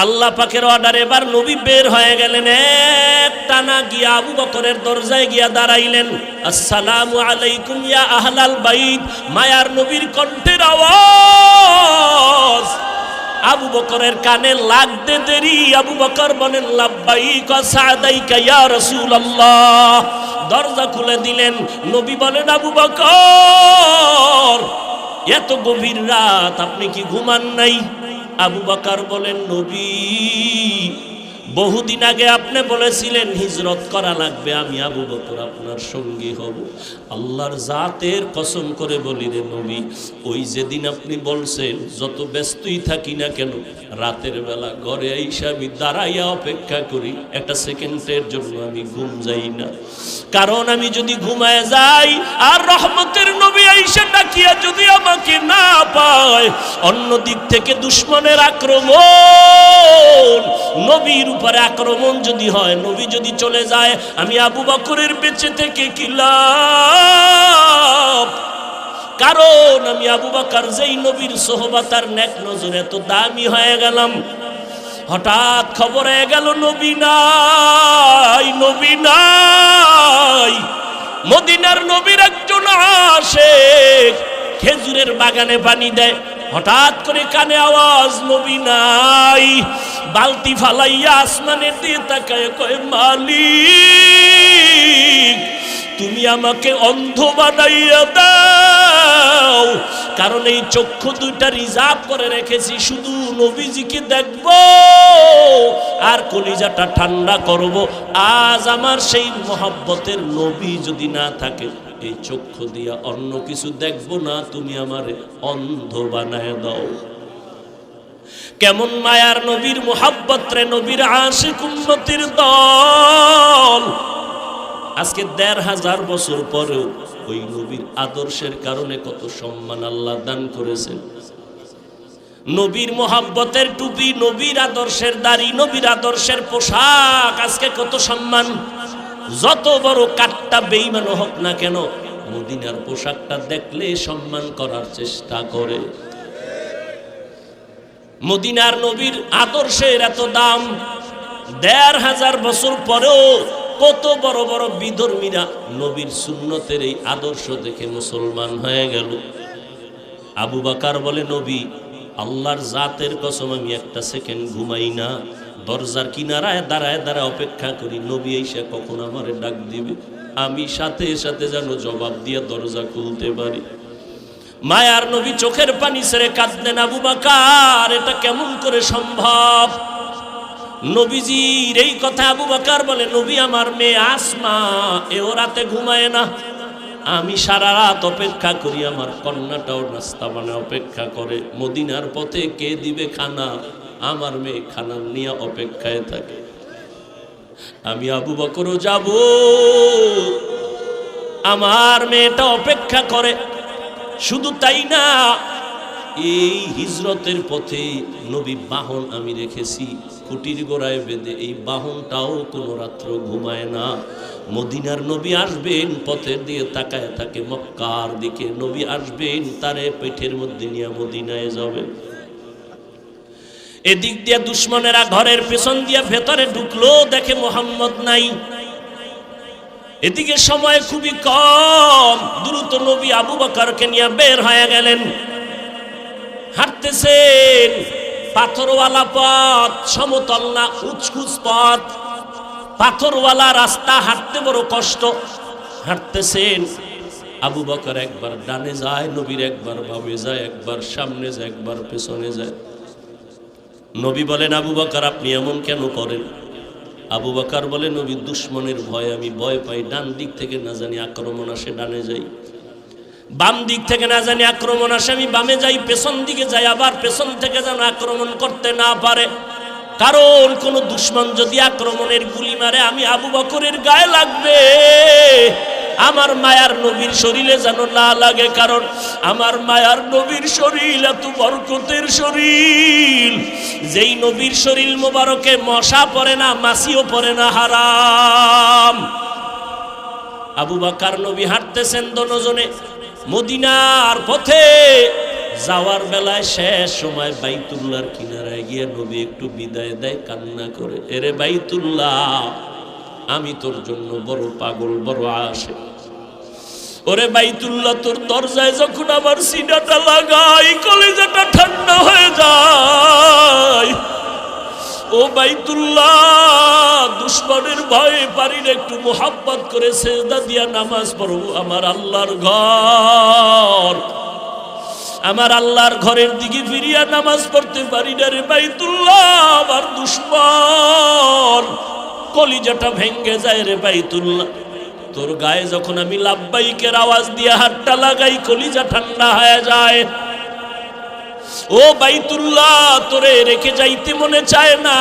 আল্লাহ পাকের অর্ডার, এবার নবী বের হয়ে গেলেন, এক টানা গিয়া আবু বকরের দরজায় গিয়া দাঁড়াইলেন। আসসালামু আলাইকুম ইয়া আহলাল বাইত। মায়ার নবীর কণ্ঠের আওয়াজ আবু বকরের কানে লাগতে দেরি। আবু বকর বলেন, লাব্বাইক ওয়া সাদাইকা ইয়া রাসূলুল্লাহ। দরজা খুলে দিলেন। নবী বলেন, আবু বকর এত গভীর রাত আপনি কি ঘুমান নাই? আবু বকর বলেন, নবী বহুদিন আগে আপনি বলেছিলেন হিজরত করা লাগবে, আমি আবু বকর আপনার সঙ্গী হব। আল্লাহর জাতের কসম করে বলি রে নবী, ওই যেদিন আপনি বলছেন, যত ব্যস্তই থাকি না কেন, রাতের বেলা ঘরে আইসা আমি দাঁড়াইয়া অপেক্ষা করি, একটা সেকেন্ডের জন্য আমি ঘুম যাই না। কারণ আমি যদি ঘুমায় যাই আর রহমতের নবী আইসা ডাকিয়া যদি আমাকে না পায়, অন্য দিক থেকে দুশমনের আক্রমণ, নবীর উপরে আক্রমণ যদি হয়, নবী যদি চলে যায়, আমি আবু বকরের বেঁচে থেকে কি লাভ? কারণ আমি আবু বকর যেই নবীর সোহবত আর নেক নজর এত দামি হয়ে গেলাম। হঠাৎ খবর হয়ে গেল নবী নাই, নবী নাই। মদিনার নবীর একজন আশিক খেজুরের বাগানে পানি দেয়, হঠাৎ করে কানে আওয়াজ, নবী নাই। বালতি ফালাইয়া আসমানের দিয়ে তাকায় কয়, মালিক তুমি আমাকে অন্ধ বানাইয়া দাও, কারণ এই চক্ষু দুইটা রিজার্ভ করে রেখেছি, শুধু নবীজিকে দেখব আর কলিজাটা ঠান্ডা করব। আজ আমার সেই মহব্বতের নবী যদি না থাকে, এই চক্ষু দিয়া অন্য কিছু দেখব না, তুমি আমারে অন্ধ বানায় দাও। কেমন মায়ার নবীর মুহাব্বত রে, নবীর আশিক উম্মতির দল। আজকে ১৫০০ বছর পরেও ওই নবীর আদর্শের কারণে কত সম্মান আল্লাহ দান করেছেন। নবীর মুহাব্বতের টুপি, নবীর আদর্শের দাড়ি, নবীর আদর্শের পোশাক, আজকে কত সম্মান। যত বড় কাট্টা বেঈমান হোক না কেন, মদিনার পোশাকটা দেখলে সম্মান করার চেষ্টা করে। মদিনার নবীর আদর্শের এত দাম, ১৫০০ বছর পরেও কত বড় বড় বিধর্মীরা নবীর সুন্নতের এই আদর্শ দেখে মুসলমান হয়ে গেল। আবু বকর বলে, নবী আল্লাহর জাতের কসম আমি একটা সেকেন্ড ঘুমাই না, দরজার কিনারায় দাঁড়ায় দাঁড়ায় অপেক্ষা করি নবী এসে কখন আমারে ডাক দিবে, আমি সাথে সাথে যেন জবাব দিয়ে দরজা খুলতে পারি। মায়ার নবী চোখের পানি ছেড়ে কাঁদলেন। আবু বকর, এটা কেমন করে সম্ভব? নবীজির এই কথা আবু বকর বলে, নবী আমার মেয়ে আসমা এও রাতে ঘুমায় না, আমি সারা রাত অপেক্ষা করি, আমার কন্যাটাও নাস্তা বানায় অপেক্ষা করে, মদিনার পথে কে দিবে খানা, আমার মেয়ে খানা নিয়ে অপেক্ষায় থাকে। আমি আবু বকরও যাব, আমার মেয়েটা অপেক্ষা করে। শুধু তাই না, এই হিজরতের পথে নবী বাহন আমি রেখেছি খুঁটির গোড়ায় বেঁধে, এই বাহনটাও কোনো রাত্র ঘুমায় না। মদিনার নবী আসবেন, পথের দিয়ে তাকায় থাকে মক্কার দিকে, নবী আসবেন তারে পেটের মধ্যে নিয়ে মদিনায় যাবে। এদিক দিয়ে দুশ্মনেরা ঘরের পেছন দিয়ে ভেতরে ঢুকলো, দেখে মোহাম্মদ নাই। এদিকে সময় খুবই কম, দ্রুত নবী আবু বকরকে নিয়ে বের হয়ে গেলেন। হাঁটতেছেন, পাথরওয়ালা পথ, সমতল না, উঁচকুচ পথ, পাথরওয়ালা রাস্তা, হাঁটতে বড় কষ্ট। হাঁটতেছেন, আবু বকর একবার ডানে যায়, নবীর একবার বামে যায়, একবার সামনে যায়, একবার পেছনে যায়। নবী বলেন, আবু বকর আপনি এমন কেন করেন? আবু বকর বলে, নবী দুশ্মনের ভয়ে আমি ভয় পাই, ডান দিক থেকে না জানি আক্রমণ আসে ডানে যাই, বাম দিক থেকে না জানি আক্রমণ আসে আমি বামে যাই, পেছন দিকে যাই, আবার পেছন থেকে যেন আক্রমণ করতে না পারে, কারণ কোন দুশ্মন যদি আক্রমণের গুলি মারে আমি আবু বকরের গায়ে লাগবে, আমার মায়ার নবীর শরীরে যেন না লাগে, কারণ আমার মায়ার নবীর শরীর এত বরকতের শরীর, যেই নবীর শরীর মোবারকে মশা পড়ে না, মাছিও পড়ে না, হারাম। আবু বকর নবী হাঁটতেছেন দুজনে মদিনার পথে, যাওয়ার বেলায় শেষ সময় বাইতুল্লাহর কিনারায় গিয়ে নবী একটু বিদায় দেয়, কান্না করে, এরে বাইতুল্লাহ আমি তোর জন্য বড় পাগল, বড় আশে, ওরে বাইতুল্লাহ তোর দরজায় যখন আমার সিনাটা লাগাই কলিজাটা ঠান্ডা হয়ে যায়, ও বাইতুল্লাহ দুশ্মনের ভয়ে পারি না, একটু মোহাব্বত করে সেজদা দিয়া নামাজ পড়ব, আমার আল্লাহর ঘর, আমার আল্লাহর ঘরের দিকে ফিরিয়া নামাজ পড়তে পারি না রে বাইতুল্লাহ, আমার দুশ্মন কলিজাটা ভেঙ্গে যায় রে বাইতুল্লাহ, তোর গায়ে যখন আমি লাব্বাইকের আওয়াজ দিয়ে হাতটা লাগাই কলিজা ঠান্ডা হয়ে যায়, ও বাইতুল্লাহ তোরে রেখে যাইতে মনে চায় না,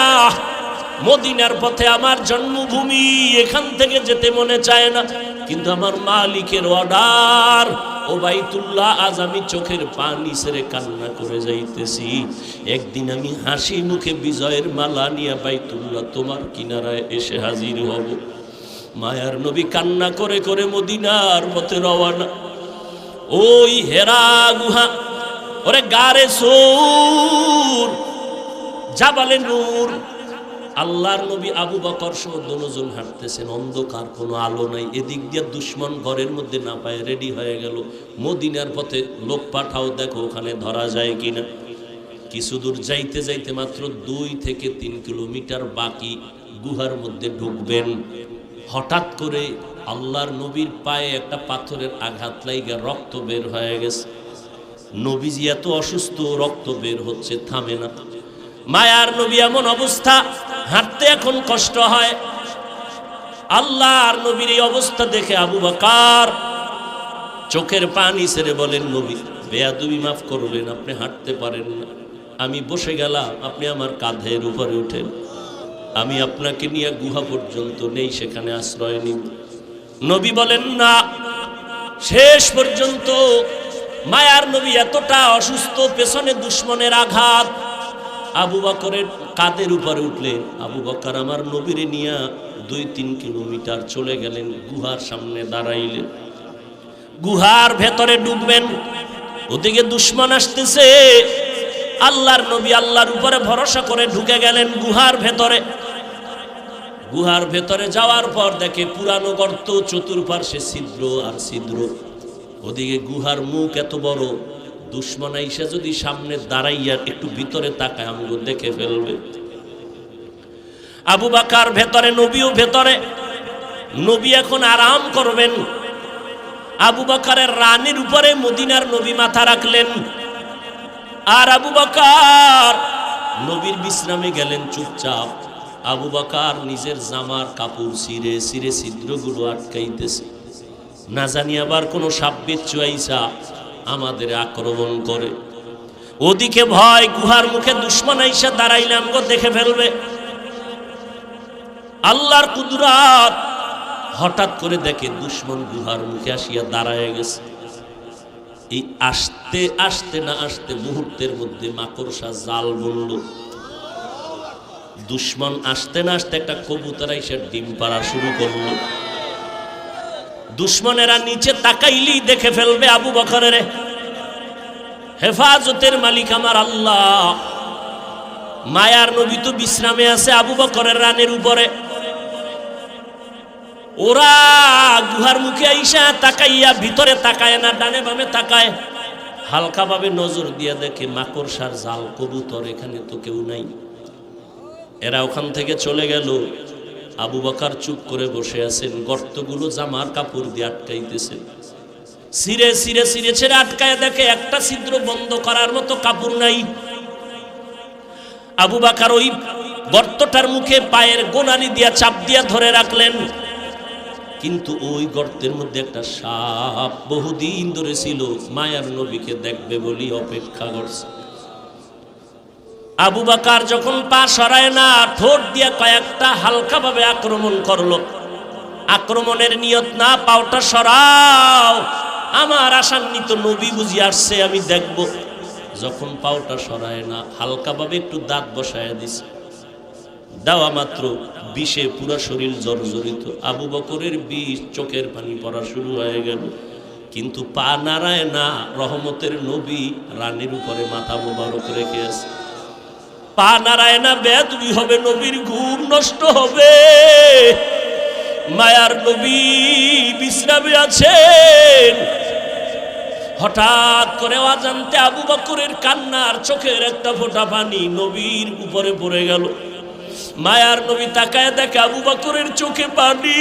মদিনার পথে আমার জন্মভূমি, এখান থেকে যেতে মনে চায় না, কিন্তু আমার মালিকের অর্ডার, ও বাইতুল্লাহ আজ আমি চোখের পানি ছেড়ে কান্না করে যাইতেছি, একদিন আমি হাসি মুখে বিজয়ের মালা নিয়ে বাইতুল্লাহ তোমার কিনারায় এসে হাজির হব। মায়ার নবী কান্না করে করে মদিনার পথে রওয়ানা। ওই হেরা গুহা, ওরে গারে সূর, জাবালে নূর, আল্লাহর নবী আবু বকর সহ দুজন হাঁটতেছেন, অন্ধকার, কোনো আলো নাই, এদিক দিয়ে দুশ্মন ঘরের মধ্যে না পায় রেডি হয়ে গেল, মদিনার পথে লোক পাঠাও দেখো ওখানে ধরা যায় কিনা। কিছু দূর যাইতে যাইতে মাত্র 2 থেকে 3 কিলোমিটার বাকি গুহার মধ্যে ঢুকবেন, হঠাৎ করে আল্লাহর নবীর পায়ে একটা পাথরের আঘাত লাইগা রক্ত বের হয়ে গেছে। নবীজি এত অসুস্থ, রক্ত বের হচ্ছে, থামে না। মায়ার নবী এমন অবস্থা, হাঁটতে এখন কষ্ট হয়। আল্লাহর নবীর এই অবস্থা দেখে আবু বকর চোখের পানি ছেড়ে বলেন, নবী বেয়াদবি মাফ করবেন, আপনি হাঁটতে পারেন না, আমি বসে গেলাম, আপনি আমার কাঁধের উপরে উঠেন, আমি আপনাকে নিয়ে গুহা পর্যন্ত নেই, সেখানে আশ্রয় নিব। নবী বলেন না। শেষ পর্যন্ত মায়ার নবী এতটা অসুস্থ, পেছনে দুশ্মনের আঘাত, আবু বকরের কাঁধের উপরে উঠলেন। আবু বকর আমার নবীরে নিয়ে 2-3 কিলোমিটার চলে গেলেন, গুহার সামনে দাঁড়াইলেন। গুহার ভেতরে ঢুকবেন, ওদিকে দুশ্মন আসতেছে। আল্লাহর নবী আল্লাহর উপরে ভরসা করে ঢুকে গেলেন গুহার ভেতরে। গুহার ভেতরে যাওয়ার পর দেখে পুরানো গর্ত, চতুর্পার্শ্বে ছিদ্র আর ছিদ্র। ওদিকে গুহার মুখ এত বড়, দুশ্মন আইসা যদি সামনে দাঁড়াইয়া একটু ভিতরে তাকায় আমগো দেখে ফেলবে। আবু বকর ভেতরে, নবীও ভেতরে। নবী এখন আরাম করবেন। আবু বকরের রানের উপরে মদিনার নবী মাথা রাখলেন, আর আবু বকর নবীর বিশ্রামে গেলেন চুপচাপ। আবু বকর নিজের জামার কাপড় ছিঁড়ে ছিঁড়ে ছিদ্রগুলো আটকাইতেছে, না জানি আবার কোনো সাপ বিচ্ছু আইসা আমাদের আক্রমণ করে। ওদিকে ভয়, গুহার মুখে দুশ্মন আইসা দাঁড়াইলে আমগো দেখে ফেলবে। আল্লাহর কুদরত, হঠাৎ করে দেখে দুশ্মন গুহার মুখে আসিয়া দাঁড়ায় গেছে। এই আসতে আসতে না আসতে মুহূর্তের মধ্যে মাকড়সা জাল বলল। দুশ্মন আসতে না আসতে একটা কবুতর এসে ডিম পাড়া শুরু করলো। দুশ্মনেরা নিচে তাকাইলেই দেখে ফেলবে আবু বকরের। হেফাজতের মালিক আমার আল্লাহ। মায়ার নবী তো বিশ্রামে আছে আবু বকরের রানের উপরে। ওরা গুহার মুখে আইসা তাকাইয়া, ভিতরে তাকায় না, ডানে বামে তাকায়, হালকা ভাবে নজর দিয়া দেখে মাকড়সার জাল, কবুতর, এখানে তো কেউ নাই। এরা ওখান থেকে চলে গেল। আবু বকর চুপ করে বসে আছেন, গর্তগুলো জামার কাপড় দিয়ে আটকাইতেছে। সিরে সিরে সিরে ছেড়ে আটকায় দেখে একটা ছিদ্র বন্ধ করার মতো কাপড় নাই। আবু বকর ওই গর্তটার মুখে পায়ের গোনালি দিয়া চাপ দিয়া ধরে রাখলেন, কিন্তু ওই গর্তের মধ্যে একটা সাপ বহুদিন ধরে ছিল, মায়ার নবীকে দেখবে বলি অপেক্ষা করছে। আবু বকর যখন পা সরায় না, ঠোঁট দিয়া কয়েকটা হালকা ভাবে আক্রমণ করলো। আক্রমণের নিয়ত না, পাওটা সরাও, আমার আশান্বিত নবী বুঝি আসছে, আমি দেখব। যখন পাওটা সরায় না, হালকা ভাবে একটু দাঁত বসায় দিছে। দেওয়া মাত্র বিষে পুরো শরীর জর্জরিত। আবু বকরের বিষ, চোখের পানি পড়া শুরু হয়ে গেল, কিন্তু পা নাড়ায় না। রহমতের নবী রানের উপরে মাথা মোবারক রেখে আছে। পা নাড়ায় না, বেদবি হবে, নবীর ঘুম নষ্ট হবে। মায়ার নবী বিশ্রামে আছেন। হঠাৎ করে অজান্তে আবু বকরের কান্নার চোখের একটা ফোঁটা পানি নবীর উপরে পড়ে গেল। মায়ার নবী তাকায় দেখে আবু বকরের চোখে পানি।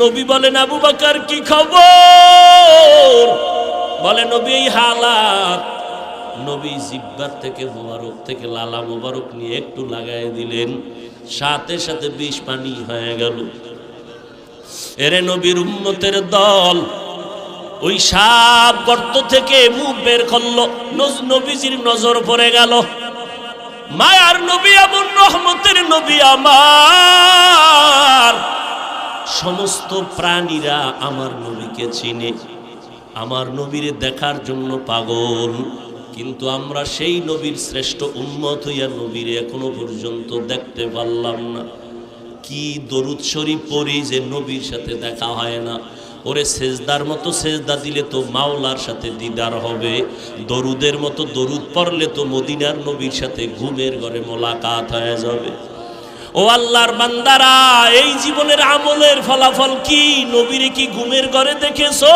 নবী বলেন, আবু বকর কি খবর? বলে, নবী এই হালাত। নবী জিহ্বার থেকে মোবারক থেকে লালা মোবারক নিয়ে একটু লাগাই দিলেন, সাথে সাথে বিষ পানি হয়ে গেল। এরে নবীর উম্মতের দল, ওই সাপ গর্ত থেকে মুখ বের করলো, নবীজির নজর পড়ে গেল। মায়ার নবী এমন রহমতের নবী আমার। সমস্ত প্রাণীরা আমার নবীকে চিনে, আমার নবীরে দেখার জন্য পাগল, কিন্তু আমরা সেই নবীর শ্রেষ্ঠ উম্মত হইয়া নবীরে এখনো পর্যন্ত দেখতে পারলাম না। কি দরুদ শরীফ পড়ি যে নবীর সাথে দেখা হয় না। ওরে সেজদার মতো সেজদা দিলে তো মাওলার সাথে দিদার হবে, দরুদের মতো দরুদ পড়লে তো মদিনার নবীর সাথে ঘুমের ঘরে মোলাকাত হয়ে যাবে। ও আল্লাহর বান্দারা, এই জীবনের আমলের ফলাফল কি? নবীরে কি ঘুমের ঘরে দেখেছো?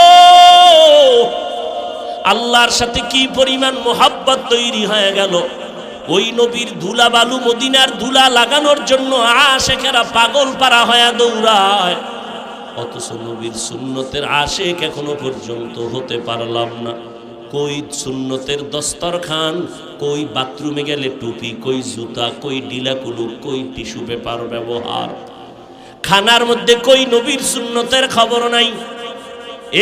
আল্লাহর সাথে কি পরিমাণ মোহাব্বত তৈরি হয়ে গেল। ওই নবীর ধুলা বালু মদিনার ধুলা লাগানোর জন্য আশেকেরা পাগল পারা হয়ে দৌড়ায়, অথচ নবীর সুন্নতের আশেক এখনো পর্যন্ত হতে পারলাম না। কই সুন্নতের দস্তরখান, কই বাথরুমে গেলে টুপি, কই জুতা, কই ডিলা কুলুক, কই টিস্যু পেপার ব্যবহার, খানার মধ্যে কই নবীর সুন্নতের খবর নাই।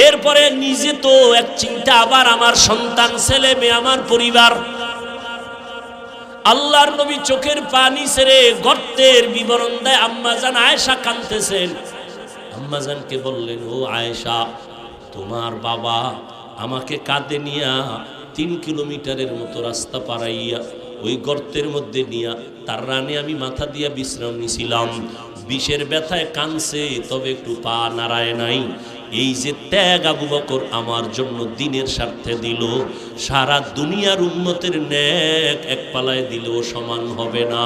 এরপরে নিজে তো এক চিন্তা, আবার আমার সন্তান, ছেলে মেয়ে, আমার পরিবার। আল্লাহর নবী চোখের পানি ছেড়ে গর্তের বিবরণ দেয়। আম্মাজান আয়েশা কাঁদতেছেন। আম্মাজানকে বললেন, ও আয়েশা, তোমার বাবা আমাকে কাঁধে নিয়া 3 কিলোমিটারের মতো রাস্তা পারাইয়া ওই গর্তের মধ্যে নিয়া তার রানে আমি মাথা দিয়া বিশ্রাম নিছিলাম। বিষের ব্যথায় কানছে, তবে একটু পা নাড়ায় নাই। এই যে ত্যাগ আবু বকর আমার জন্য দিনের স্বার্থে দিল, সারা দুনিয়ার উম্মতের নেক এক পালায় দিলেও সমান হবে না।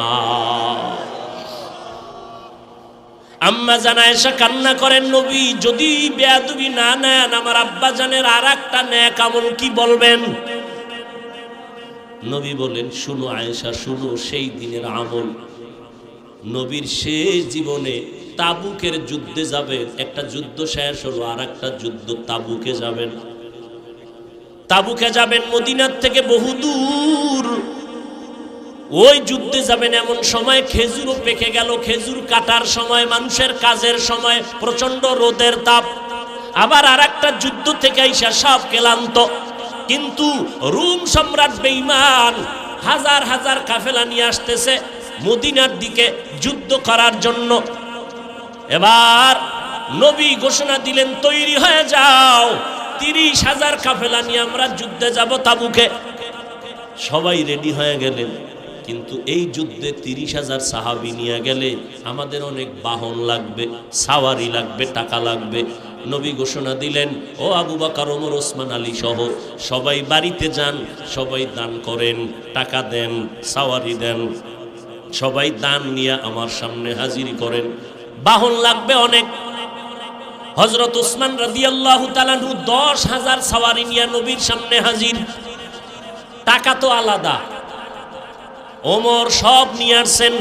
আম্মা জান আয়েশা কান্না করেন, নবী যদি বেয়াদবি না নেন, আমার আব্বা জানের আর একটা নেক আমল কি বলবেন? নবী বলেন, শুনো আয়েশা, শুনো সেই দিনের আমল। নবীর শেষ জীবনে তাবুকের যুদ্ধে যাবেন। একটা যুদ্ধ শেষ হলো, আর একটা যুদ্ধ তাবুকে যাবেন। তাবুকে যাবেন মদিনার থেকে বহুদূর। ওই যুদ্ধে যাবেন এমন সময় খেজুরও পেকে গেল, খেজুর কাটার সময়, মানুষের কাজের সময়, প্রচন্ড রোদের তাপ। আবার আর একটা যুদ্ধ থেকে আইসা সব ক্লান্ত। কিন্তু রোম সম্রাট বেঈমান হাজার হাজার কাফেলা নিয়ে আসতেছে মদিনার দিকে যুদ্ধ করার জন্য। এবার নবী ঘোষণা দিলেন, তৈরি হয়ে যাও, 30,000 কাফেলা নিয়ে আমরা যুদ্ধে যাব তাবুকে। সবাই রেডি হয়ে গেলেন। কিন্তু এই যুদ্ধে 30,000 সাহাবী নিয়ে গেলে আমাদের অনেক বাহন লাগবে, সাওয়ারি লাগবে, টাকা লাগবে। নবী ঘোষণা দিলেন, ও আবু বকর, ওমর, ওসমান, আলী সহ সবাই বাড়িতে যান, সবাই দান করেন, টাকা দেন, সাওয়ারি দেন, সবাই দান নিয়ে আমার সামনে হাজির করেন। বাহন লাগবে অনেক। হযরত ওসমান রাদিয়াল্লাহু তাআলা 10,000 সাওয়ারি নিয়ে নবীর সামনে হাজির। টাকা তো আলাদা, ওমর সব নিয়ে আসছেন।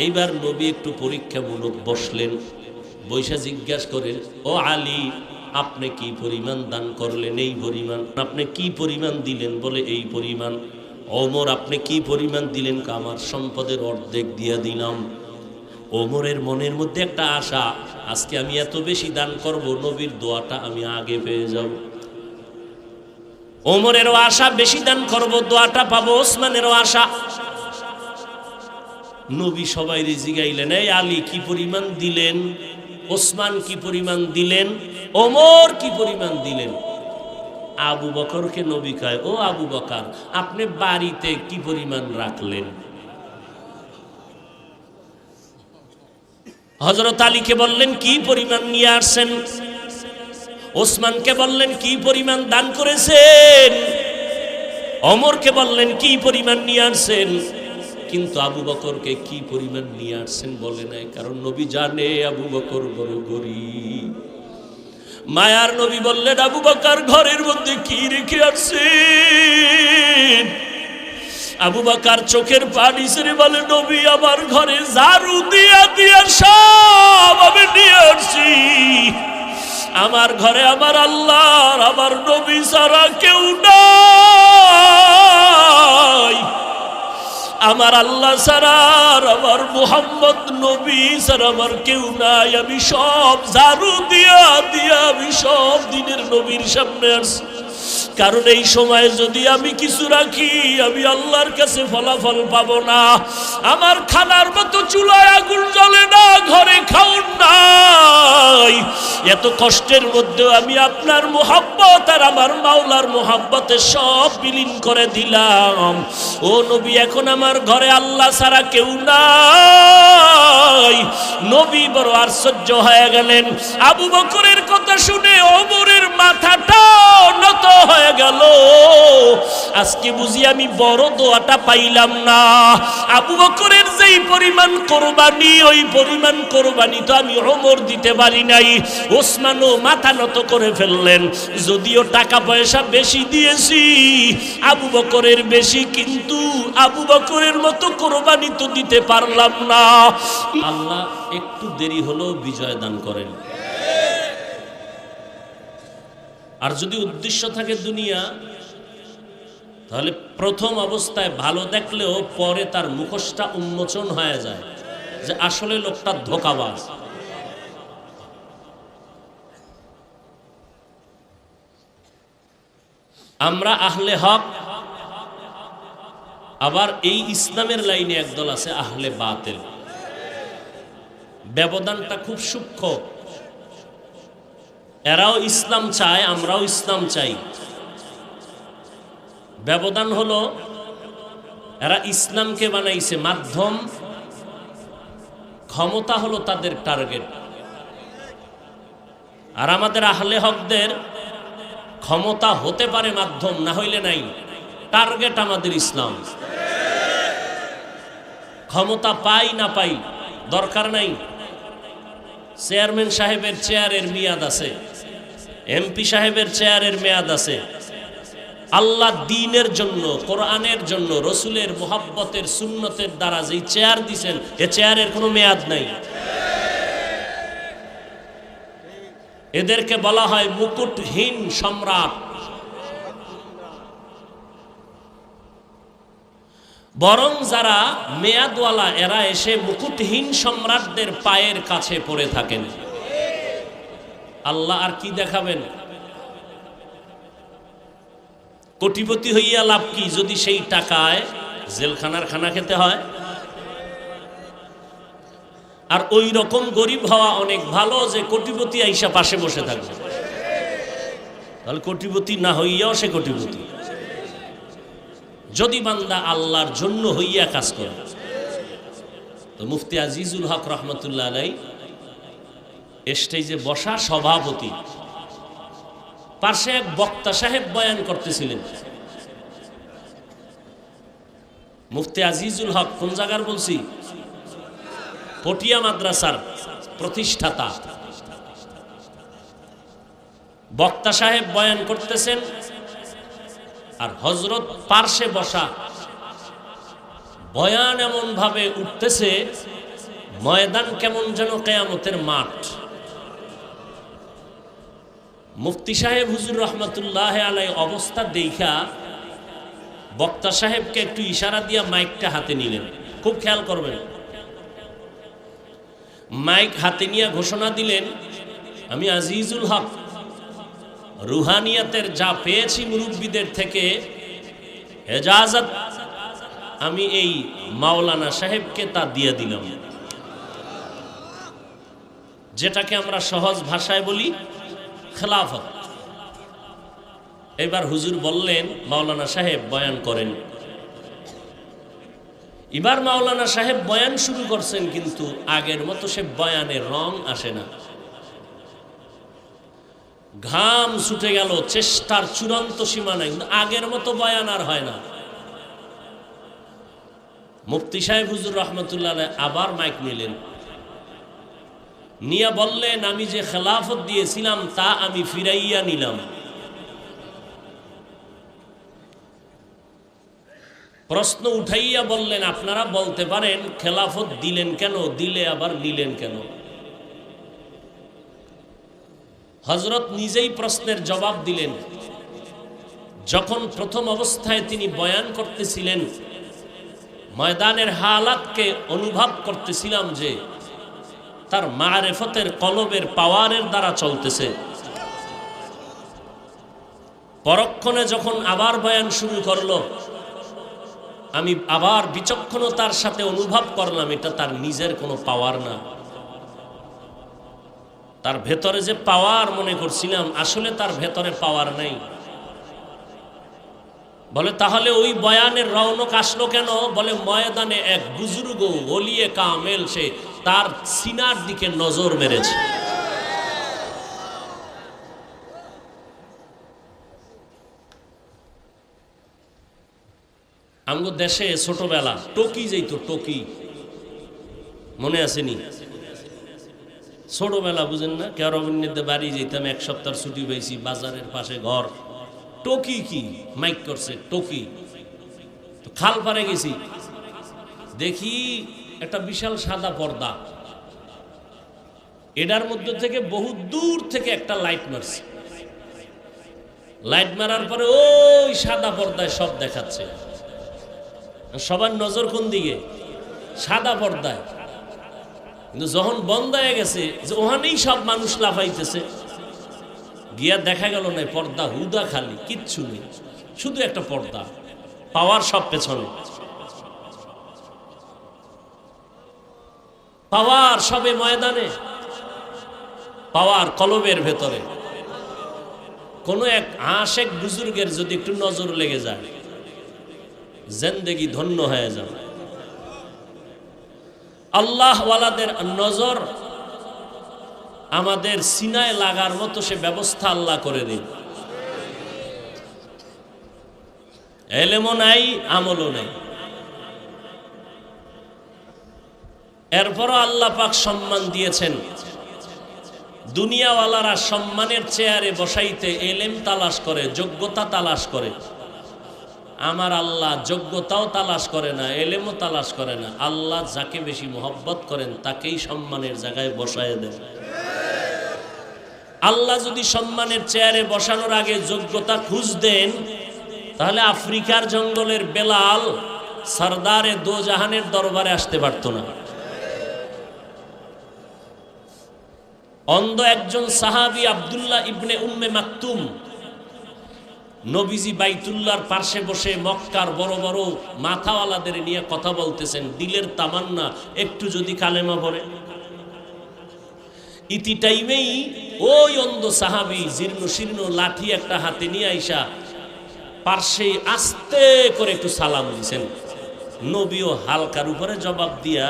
এইবার নবী একটু পরীক্ষামূলক বসলেন, বৈশা জিজ্ঞাসা করেন, ও আলী, আপনি কি পরিমাণ দান করলেন? এই পরিমাণ। আপনি কি পরিমাণ দিলেন? বলে এই পরিমাণ। ওমর, আপনি কি পরিমাণ দিলেন? আমার সম্পদের অর্ধেক দিয়া দিলাম। ওমরের মনের মধ্যে একটা আশা, আজকে আমি এত বেশি দান করব, নবীর দোয়াটা আমি আগে পেয়ে যাব। ওমরেরও আশা, বেশি দান করব, দোয়াটা পাবো। ওসমানেরও আশা। নবী সবাই জিগাইলেন, এই আলী কি পরিমাণ দিলেন? ওসমান কি পরিমাণ দিলেন? ওমর কি পরিমাণ দিলেন? আবু বকরকে নবী কয়, ও আবু বকর, আপনি বাড়িতে কি পরিমাণ রাখলেন? হযরত আলীকে বললেন, কি পরিমাণ নিয়ে আসছেন? ওসমানকে বললেন, কি পরিমাণ দান করেছেন? ওমরকে বললেন, কি পরিমাণ নিয়ে আসছেন? কিন্তু আবু বকরকে কি পরিমাণ নিয়ে আসছেন বলে নাই, কারণ নবী জানে আবু বকর বড় গরীব। মায়ার নবী বললেন, আবু বকর ঘরের মধ্যে কি রেখে আসছেন? আবু বকর চোখের পানি ছেড়ে বলে, নবী, আমার ঘরে ঝাড়ু দিয়া দিয়া সব আমি নিয়ে আসছি। আমার ঘরে আমার আল্লাহর, আমার নবী ছাড়া কেউ নাই। আমার আল্লাহ ছাড়া, আমার মুহাম্মদ নবী ছাড়া আমার কেউ নাই। আমি সব ঝাড়ু দিয়া দিয়া আমি সব দিনের নবীর সামনে আসছি। কারণ এই সময় যদি আমি কিছু রাখি, আমি আল্লাহর কাছে ফলাফল পাবো না। আমার খানার মতো চুলায় আগুন জ্বলে না, ঘরে খাউন নাই। এত কষ্টের মধ্যে আমি আপনার মুহাব্বত আর আমার মাওলার মুহাব্বতে সব বিলীন করে দিলাম। ও নবী, এখন আমার ঘরে আল্লাহ ছাড়া কেউ নাই। নবী বড় আশ্চর্য হয়ে গেলেন। আবু বকরের কথা শুনে ওমরের মাথাটা নত হয়ে গেল, আজকে বুঝি আমি বড় দোয়াটা পাইলাম না। আবু বকরের যেই পরিমাণ কোরবানি, ওই পরিমাণ কোরবানি তো আমি ওমর দিতে পারি নাই। ওসমানও মাথা নত করে ফেললেন, যদিও টাকা পয়সা বেশি দিয়েছি, আবু বকরের বেশি, কিন্তু আবু বকরের মতো কোরবানি তো দিতে পারলাম না। আল্লাহ একটু দেরি হলেও বিজয় দান করেন। আর যদি উদ্দেশ্য থাকে দুনিয়া, তাহলে প্রথম অবস্থায় ভালো দেখলেও পরে তার মুখোশটা উন্মোচন হয়ে যায় যে আসলে লোকটা ধোঁকাবাজ। আমরা আহলে হক, আবার এই ইসলামের লাইনে একদল আছে আহলে বাতিল। ব্যবধানটা খুব সূক্ষ্ম। এরাও ইসলাম চায়, আমরাও ইসলাম চাই। ব্যবধান হলো এরা ইসলামকে বানাইছে মাধ্যম, ক্ষমতা হলো তাদের টার্গেট। আর আমাদের আহলে হকদের ক্ষমতা হতে পারে মাধ্যম, না হইলে নাই, টার্গেট আমাদের ইসলাম। ক্ষমতা পাই না পাই দরকার নাই। চেয়ারম্যান সাহেবের চেয়ারের মেয়াদ আছে, এমপি সাহেবের চেয়ারের মেয়াদ আছে। আল্লাহ দ্বীনের জন্য, কোরআনের জন্য, রসুলের মুহাব্বতের সুন্নতের দ্বারা যেই চেয়ার দিছেন, এ চেয়ারের কোনো মেয়াদ নাই। এদেরকে বলা হয় মুকুটহীন সম্রাট। বরং যারা মেয়াদওয়ালা, এরা এসে মুকুটহীন সম্রাটদের পায়ের কাছে পড়ে থাকেন। আল্লাহ আর কি দেখাবেন? কোটিপতি হইয়া লাভ কি যদি সেই টাকায় জেলখানার খানা খেতে হয়? আর ওই রকম গরিব হওয়া অনেক ভালো যে কোটিপতি আইসা পাশে বসে থাকবে। তাহলে কোটিপতি না হইয়াও সে কোটিপতি, যদি বান্দা আল্লাহর জন্য হইয়া কাজ করে। তো মুফতি আজিজুল হক রহমতুল্লাহ আলাইহি স্টেজে বসা সভাপতি, পাশে এক বক্তা সাহেব বয়ান করতেছিলেন। মুফতি আজিজুল হক কোন জায়গার বলছি? পটিয়া মাদ্রাসার প্রতিষ্ঠাতা। বক্তা সাহেব বয়ান করতেছেন আর হযরত পার্শ্বে বসা। বয়ান এমন ভাবে উঠতেছে ময়দান কেমন যেন কিয়ামতের মাঠ। মুফতি সাহেব হুজুর রহমতুল্লাহ আলাইহি অবস্থা দেখা বক্তা সাহেবকে একটু ইশারা দিয়া মাইকটা হাতে নিলেন। খুব খেয়াল করবেন, মাইক হাতে নিয়ে ঘোষণা দিলেন, আমি আজিজুল হক রুহানিয়াতের যা পেয়েছি মুরব্বীদের থেকে এজাজত, আমি এই মাওলানা সাহেবকে তা দিয়ে দিলাম, যেটাকে আমরা সহজ ভাষায় বলি খেলাফত। এবার হুজুর বললেন, মাওলানা সাহেব বয়ান করেন। এবার মাওলানা সাহেব বয়ান শুরু করছেন, কিন্তু আগের মতো সে বয়ানের রং আসে না। ঘাম ছুটে গেল, চেষ্টার চূড়ান্ত সীমা নাই, কিন্তু আগের মতো বয়ান আর হয় না। মুফতি সাহেব হুজুর রহমতুল্লাহ আবার মাইক নিলেন, নিয়া বললেন, আমি যে খেলাফত দিয়েছিলাম তা আমি ফিরাইয়া নিলাম। প্রশ্ন উঠাইয়া বললেন, আপনারা বলতে পারেন খেলাফত দিলেন কেন, দিলে আবার নিলেন কেন? হযরত নিজেই প্রশ্নের জবাব দিলেন। যখন প্রথম অবস্থায় তিনি বয়ান করতেছিলেন, ময়দানের হালাতকে অনুভব করতেছিলাম যে তার মারেফতের কলবের পাওয়ারের দ্বারা চলতেছে। পরক্ষণে যখন আবার বয়ান শুরু করলো, আমি আবার বিচক্ষণতার সাথে অনুভব করলাম এটা তার নিজের কোনো পাওয়ার না। তার ভেতরে যে পাওয়ার মনে করছিলাম, আসলে তার ভেতরে পাওয়ার নাই। বলে, তাহলে ওই বয়ানের রৌনক আসলো কেন? বলে, ময়দানে এক বুজুর্গ ওলিয়ে কামেল সে তার সিনার দিকে নজর মেরেছে। আমগো দেশে ছোটবেলা টকি যাইতো, টকি মনে আসেনি? ছোটবেলা বুঝেন না, কেরবিনীতে বাড়ি যেতাম, এক সপ্তাহ ছুটি পাইছি, বাজারের পাশে ঘর। টকি কি মাইক করছে, টকি। তো খাল পারে গেছি, দেখি একটা বিশাল সাদা পর্দা, এটার মধ্যে থেকে বহু দূর থেকে একটা লাইট মারছে। লাইট মারার পরে ওই সাদা পর্দায় সব দেখাচ্ছে। সবার নজর কোন দিকে? সাদা পর্দায়। কিন্তু যখন বন্ধ হয়ে গেছে, যে ওখানেই সব মানুষ লাফাইতেছে, গিয়া দেখা গেল না, পর্দা হুদা খালি, কিচ্ছু নেই, শুধু একটা পর্দা। পাওয়ার সব পেছনে, পাওয়ার সবে ময়দানে, পাওয়ার কলবের ভেতরে। কোন এক আশেক বুজুর্গের যদি একটু নজর লেগে যায়, জিন্দেগি ধন্য হয়ে যাবে। আল্লাহ ওয়ালাদের নজর আমাদের সিনায় লাগার মতো সে ব্যবস্থা আল্লাহ করে দিন। এলেমও নাই, আমলও নাই, এরপরও আল্লাহ পাক সম্মান দিয়েছেন। দুনিয়াওয়ালারা সম্মানের চেয়ারে বসাইতে এলেম তালাশ করে, যোগ্যতা তালাশ করে। আমার আল্লাহ যোগ্যতাও তালাশ করে না, এলেমও তালাশ করে না। আল্লাহ যাকে বেশি মোহব্বত করেন তাকেই সম্মানের জায়গায় বসায় দেন। আল্লাহ যদি সম্মানের চেয়ারে বসানোর আগে যোগ্যতা খুঁজ দেন, তাহলে আফ্রিকার জঙ্গলের বেলাল সরদারে দো জাহানের দরবারে আসতে পারত না। অন্ধ একজন সাহাবী আব্দুল্লাহ ইবনে উম্মে মাকতুম, নবীজি বাইতুল্লাহর পাশে বসে মক্কার বড় বড় মাথাওয়ালাদের নিয়ে কথা বলতেছেন, দিলের তামান্না একটু যদি কালেমা পড়ে। ইতি টাইমেই ওই অন্ধ সাহাবী জীর্ণ শীর্ণ লাঠি একটা হাতে নিয়ে আইসা পার্শ্বে আস্তে করে একটু সালাম দিছেন। নবীও হালকার উপরে জবাব দিয়া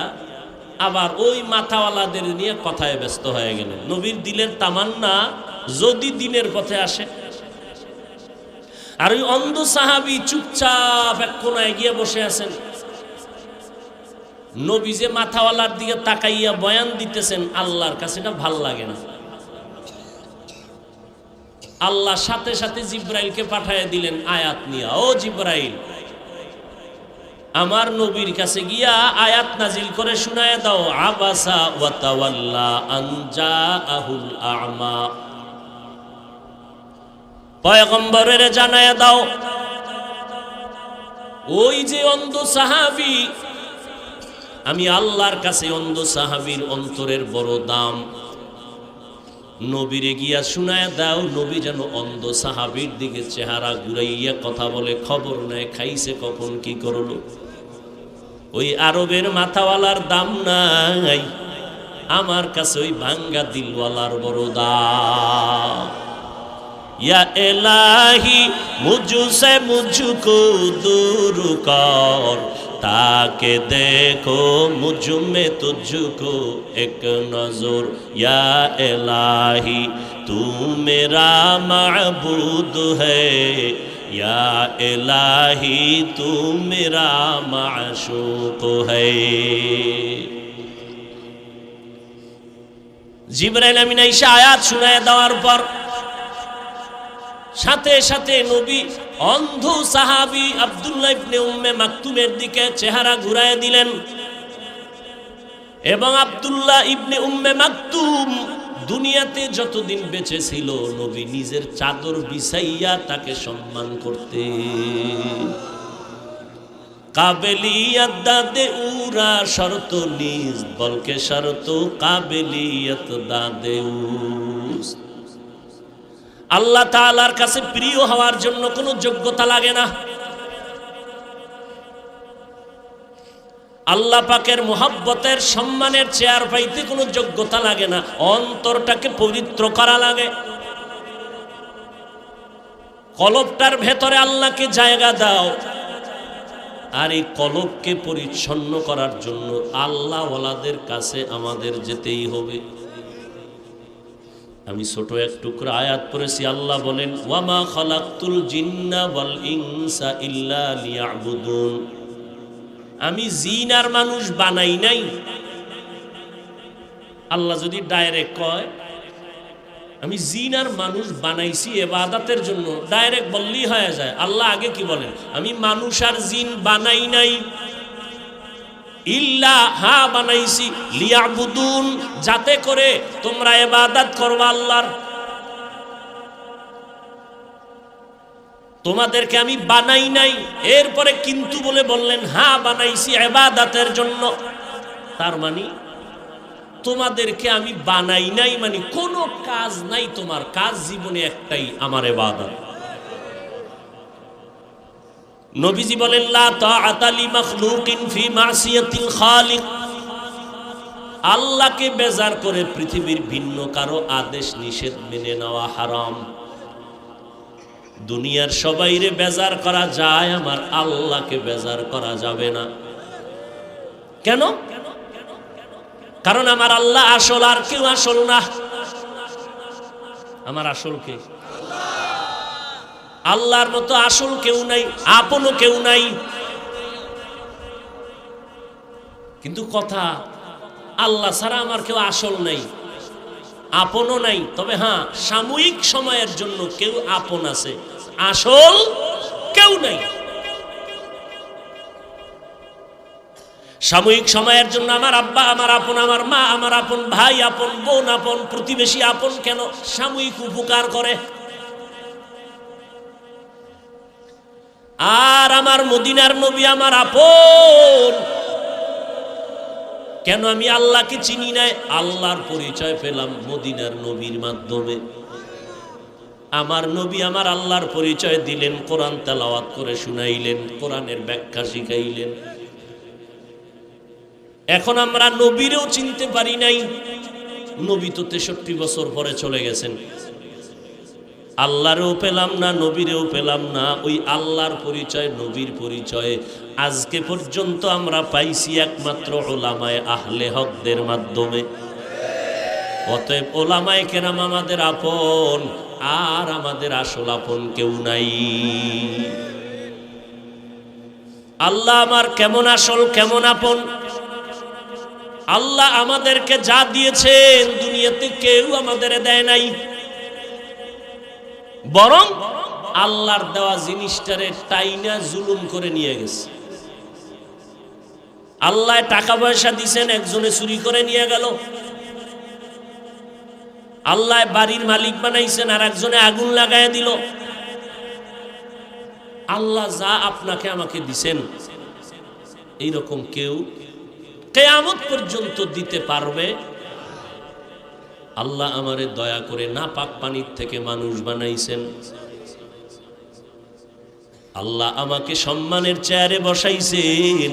আবার ওই মাথাওয়ালাদের নিয়ে কথায় ব্যস্ত হয়ে গেলেন। নবীর দিলের তামান্না যদি দিনের পথে আসে। আর ওই অন্ধ সাহাবী চুপচাপ এক কোনায় গিয়ে বসে আছেন। নবী যে মাথাওয়ালার দিকে তাকাইয়া বয়ান দিতেছেন, আল্লাহর কাছে এটা ভাল লাগে না। আল্লাহ সাথে সাথে জিব্রাইলকে পাঠাইয়া দিলেন আয়াত নিয়ে, ও জিব্রাইল, আমার নবীর কাছে গিয়া আয়াত নাজিল করে শুনায়া দাও, আবাসা ওয়া তাওয়াল্লা আন জাআহুল আ'মা। পয়গম্বরের জানায়া দাও, ওই যে অন্ধ সাহাবী, আমি আল্লাহর কাছে অন্ধ সাহাবীর অন্তরের বড় দাম। নবীরে গিয়া শুনায়া দাও, নবী যেন অন্ধ সাহাবীর দিকে চেহারা ঘুরাইয়া কথা বলে, খবর নেয় খাইছে কখন কি করলো। ওই আরবের মাথাওয়ালার দাম নাই, আমার কাছে ওই ভাঙ্গা দিলওয়ালার বড় দাম। या इलाही मुझसे मुझको दूर कर, ताके देखो मुझ में तुझको एक नजर। या इलाही तू मेरा माबूद है, या इलाही तू मेरा माशूक है। जिब्राइल आमीन आइशा आयात শুনায় দেওয়ার পর সাথে সাথে নবী অন্ধ সাহাবী আব্দুল্লাহ ইবনে উম্মে মাকতুমের দিকে চেহারা ঘুরায় দিলেন। এবং আব্দুল্লাহ ইবনে উম্মে মাকতুম দুনিয়াতে যতদিন বেঁচে ছিল, নবী নিজের চাদর বিছাইয়া তাকে সম্মান করতে। কাবেলিয়ত দাদে উরা শর্ত নিজ, বলকে শর্ত কাবেলিয়ত দাদে উস। আল্লাহ তাআলার কাছে প্রিয় হওয়ার জন্য কোনো যোগ্যতা লাগে না। আল্লাহ পাকের মুহাব্বতের সম্মানের চেয়ার পাইতে কোনো যোগ্যতা লাগে না, অন্তরটাকে পবিত্র করা লাগে। কলবটার ভেতরে আল্লাহকে জায়গা দাও। আর এই কলবকে পরিচ্ছন্ন করার জন্য আল্লাহ ওয়ালাদের কাছে আমাদের যেতেই হবে। আমি ছোট এক টুকরা আয়াত পড়েছি, আল্লাহ বলেন ওয়ামা খালাকতুল জিন্না ওয়াল ইনসা ইল্লা লিয়াবুদুন, আমি জিন আর মানুষ বানাই নাই। আল্লাহ যদি ডাইরেক্ট কয় আমি জিন আর মানুষ বানাইছি ইবাদতের জন্য, ডাইরেক্ট বললেই হয়ে যায়। আল্লাহ আগে কি বলেন, আমি মানুষ আর জিন বানাই নাই, ইল্লা হা বানাইছি লিয়াবুদুন, যাতে করে তোমরা ইবাদত করবা আল্লাহর। তোমাদেরকে আমি বানাই নাই, এরপরে কিন্তু বলে বললেন হ্যাঁ বানাইছি ইবাদতের জন্য। তার মানে তোমাদেরকে আমি বানাই নাই মানে কোনো কাজ নাই, তোমার কাজ জীবনে একটাই, আমার ইবাদত। নবীজি বলেন লা তাআতা লি মাখলুকিন ফি মাসিয়াতিল খালিক, আল্লাহকে বেজার করে পৃথিবীর ভিন্ন কারো আদেশ নিষেধ মেনে নেওয়া হারাম। দুনিয়ার সবাইরে বেজার করা যায়, আমার আল্লাহকে বেজার করা যাবে না। কেন? কারণ আমার আল্লাহ আসল, আর কেউ আসল না। আমার আসল কে? আল্লাহর মতো আসল কেউ নাই, আপনও কেউ নাই। কিন্তু কথা, আল্লাহ ছাড়া আমার কেউ আসল নাই, আপনও নাই। তবে হ্যাঁ, সাময়িক সময়ের জন্য কেউ আপন আছে, আসল কেউ নাই। সাময়িক সময়ের জন্য আমার আব্বা আমার আপন, আমার মা আমার আপন, ভাই আপন, বোন আপন, প্রতিবেশী আপন। কেন? সাময়িক উপকার করে। আর আমার মদিনার নবী আমার আপন। কেন? আমি আল্লাহকে চিনি নাই, আল্লাহর পরিচয় পেলাম মদিনার নবীর মাধ্যমে। আমার নবী আমার আল্লাহর পরিচয় দিলেন, কোরআন তেলাওয়াত করে শুনাইলেন, কোরআনের ব্যাখ্যা শিখাইলেন। এখন আমরা নবীরেও চিনতে পারি নাই। নবী তো 63 বছর পরে চলে গেছেন। আল্লাহরেও পেলাম না, নবীরেও পেলাম না। ওই আল্লাহর পরিচয়, নবীর পরিচয় আজকে পর্যন্ত আমরা পাইছি একমাত্র ওলামায়ে আহলে হকদের মাধ্যমে। অতএব ওলামায়ে কেরাম আমাদের আপন, আর আমাদের আসল আপন কেউ নাই। আল্লাহ আমার কেমন আসল, কেমন আপন? আল্লাহ আমাদেরকে যা দিয়েছেন দুনিয়াতে কেউ আমাদের দেয় নাই, বরং আল্লাহর দেওয়া জিনিসটারে টাইনা জুলুম করে নিয়ে গেছে। আল্লাহ টাকা পয়সা দিছেন, একজনে চুরি করে নিয়ে গেল। আল্লাহ বাড়ির মালিক বানাইছেন, আর একজনে আগুন লাগায় দিল। আল্লাহ যা আপনাকে আমাকে দিছেন, এইরকম কেউ কিয়ামত পর্যন্ত দিতে পারবে? আল্লাহ আমারে দয়া করে নাপাক পানির থেকে মানুষ বানাইছেন। আল্লাহ আমাকে সম্মানের চেয়ারে বসাইছেন।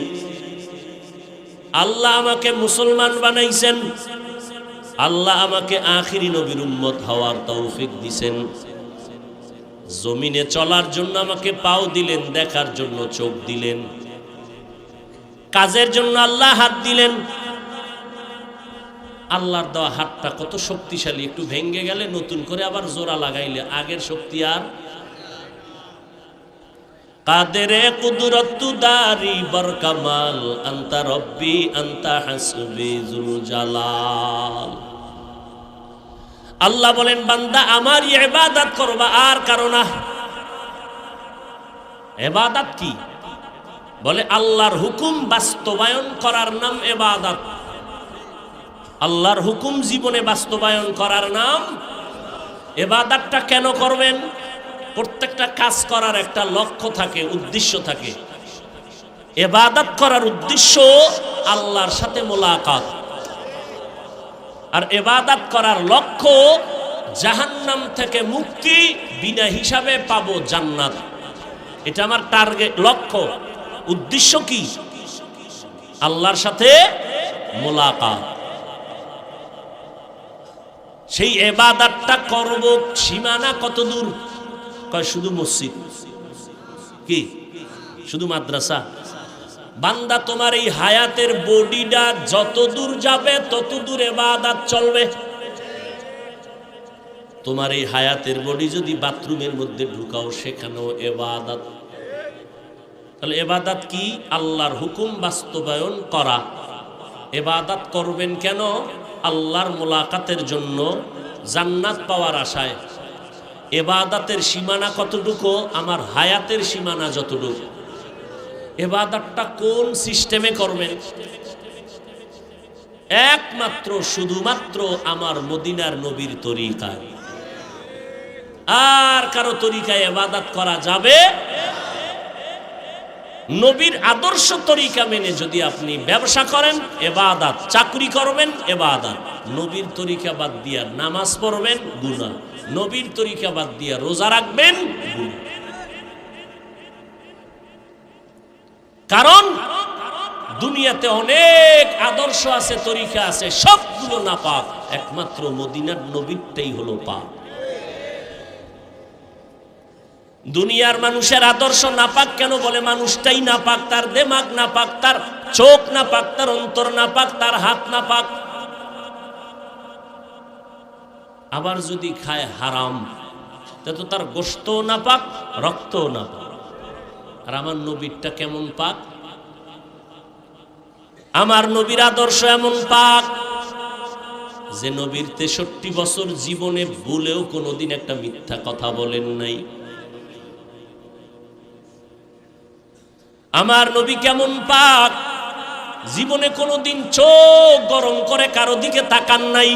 আল্লাহ আমাকে মুসলমান বানাইছেন। আল্লাহ আমাকে আখিরি নবীর উম্মত হওয়ার তৌফিক দিছেন। জমিনে চলার জন্য আমাকে পাও দিলেন, দেখার জন্য চোখ দিলেন, কাজের জন্য আল্লাহ হাত দিলেন। আল্লাহর দেওয়া হাতটা কত শক্তিশালী, একটু ভেঙ্গে গেলে নতুন করে আবার জোড়া লাগাইলে আগের শক্তি আর। কাদেরে কুদরত দারি বরকামাল, আনতা রব্বি আনতা হাসবি যুল জালাল। আল্লাহ বলেন বান্দা আমার ইবাদত করবা, আর কারো না। ইবাদত কি? বলে আল্লাহর হুকুম বাস্তবায়ন করার নাম ইবাদত। আল্লাহর হুকুম জীবনে বাস্তবায়ন করার নাম ইবাদতটা। কেন করবেন? প্রত্যেকটা কাজ করার একটা লক্ষ্য থাকে, উদ্দেশ্য থাকে। ইবাদত করার উদ্দেশ্য আল্লাহর সাথে মোলাকাত, আর ইবাদত করার লক্ষ্য জাহান্নাম থেকে মুক্তি, বিনা হিসাবে পাবো জান্নাত। এটা আমার টার্গেট, লক্ষ্য। উদ্দেশ্য কি? আল্লাহর সাথে মোলাকাত। সেই ইবাদতটা করব, সীমানা কত দূর? কয় শুধু মসজিদ কি, শুধু মাদ্রাসা? বান্দা তোমার এই হায়াতের বডিটা যত দূর যাবে তত দূর ইবাদত চলবে। তোমার এই হায়াতের বডি যদি বাথরুমের মধ্যে ঢুকাও সেখানেও ইবাদত। তাহলে ইবাদত কি? আল্লাহর হুকুম বাস্তবায়ন করা। ইবাদত করবেন কেন? আল্লাহর মুলাকাতের জন্য, জান্নাত পাওয়ার আশায়। ইবাদতের সীমানা কতটুকু? আমার হায়াতের সীমানা যতটুকু। ইবাদতটা কোন সিস্টেমে করবেন? একমাত্র শুধুমাত্র আমার মদিনার নবীর তরিকায়। আর কারো তরিকায় ইবাদত করা যাবে? নবীর আদর্শ তরিকা মেনে যদি আপনি ব্যবসা করেন ইবাদত, চাকরি করবেন ইবাদত। নবীর তরিকা বাদ দিয়া নামাজ পড়বেন গুনাহ, নবীর তরিকা বাদ দিয়া রোজা রাখবেন গুনাহ। কারণ দুনিয়াতে অনেক আদর্শ আছে, তরিকা আছে, সবগুলো নাপাক, একমাত্র মদিনার নবীরটাই হলো পাক। দুনিয়ার মানুষের আদর্শ নাপাক কেন বলে? মানুষটাই নাপাক, তার দিমাগ নাপাক, তার চোখ নাপাক, তার অন্তর নাপাক, তার হাত নাপাক। আবার যদি খায় হারাম, তো তার গোশতও নাপাক, রক্তও নাপাক। আর আমার নবীরটা কেমন পাক? আমার নবীর আদর্শ এমন পাক যে নবীর 63 বছর জীবনে ভুলেও কোনোদিন একটা মিথ্যা কথা বলেন নাই। আমার নবী কেমন পাক? জীবনে কোনোদিন চোখ গরম করে কারো দিকে তাকান নাই।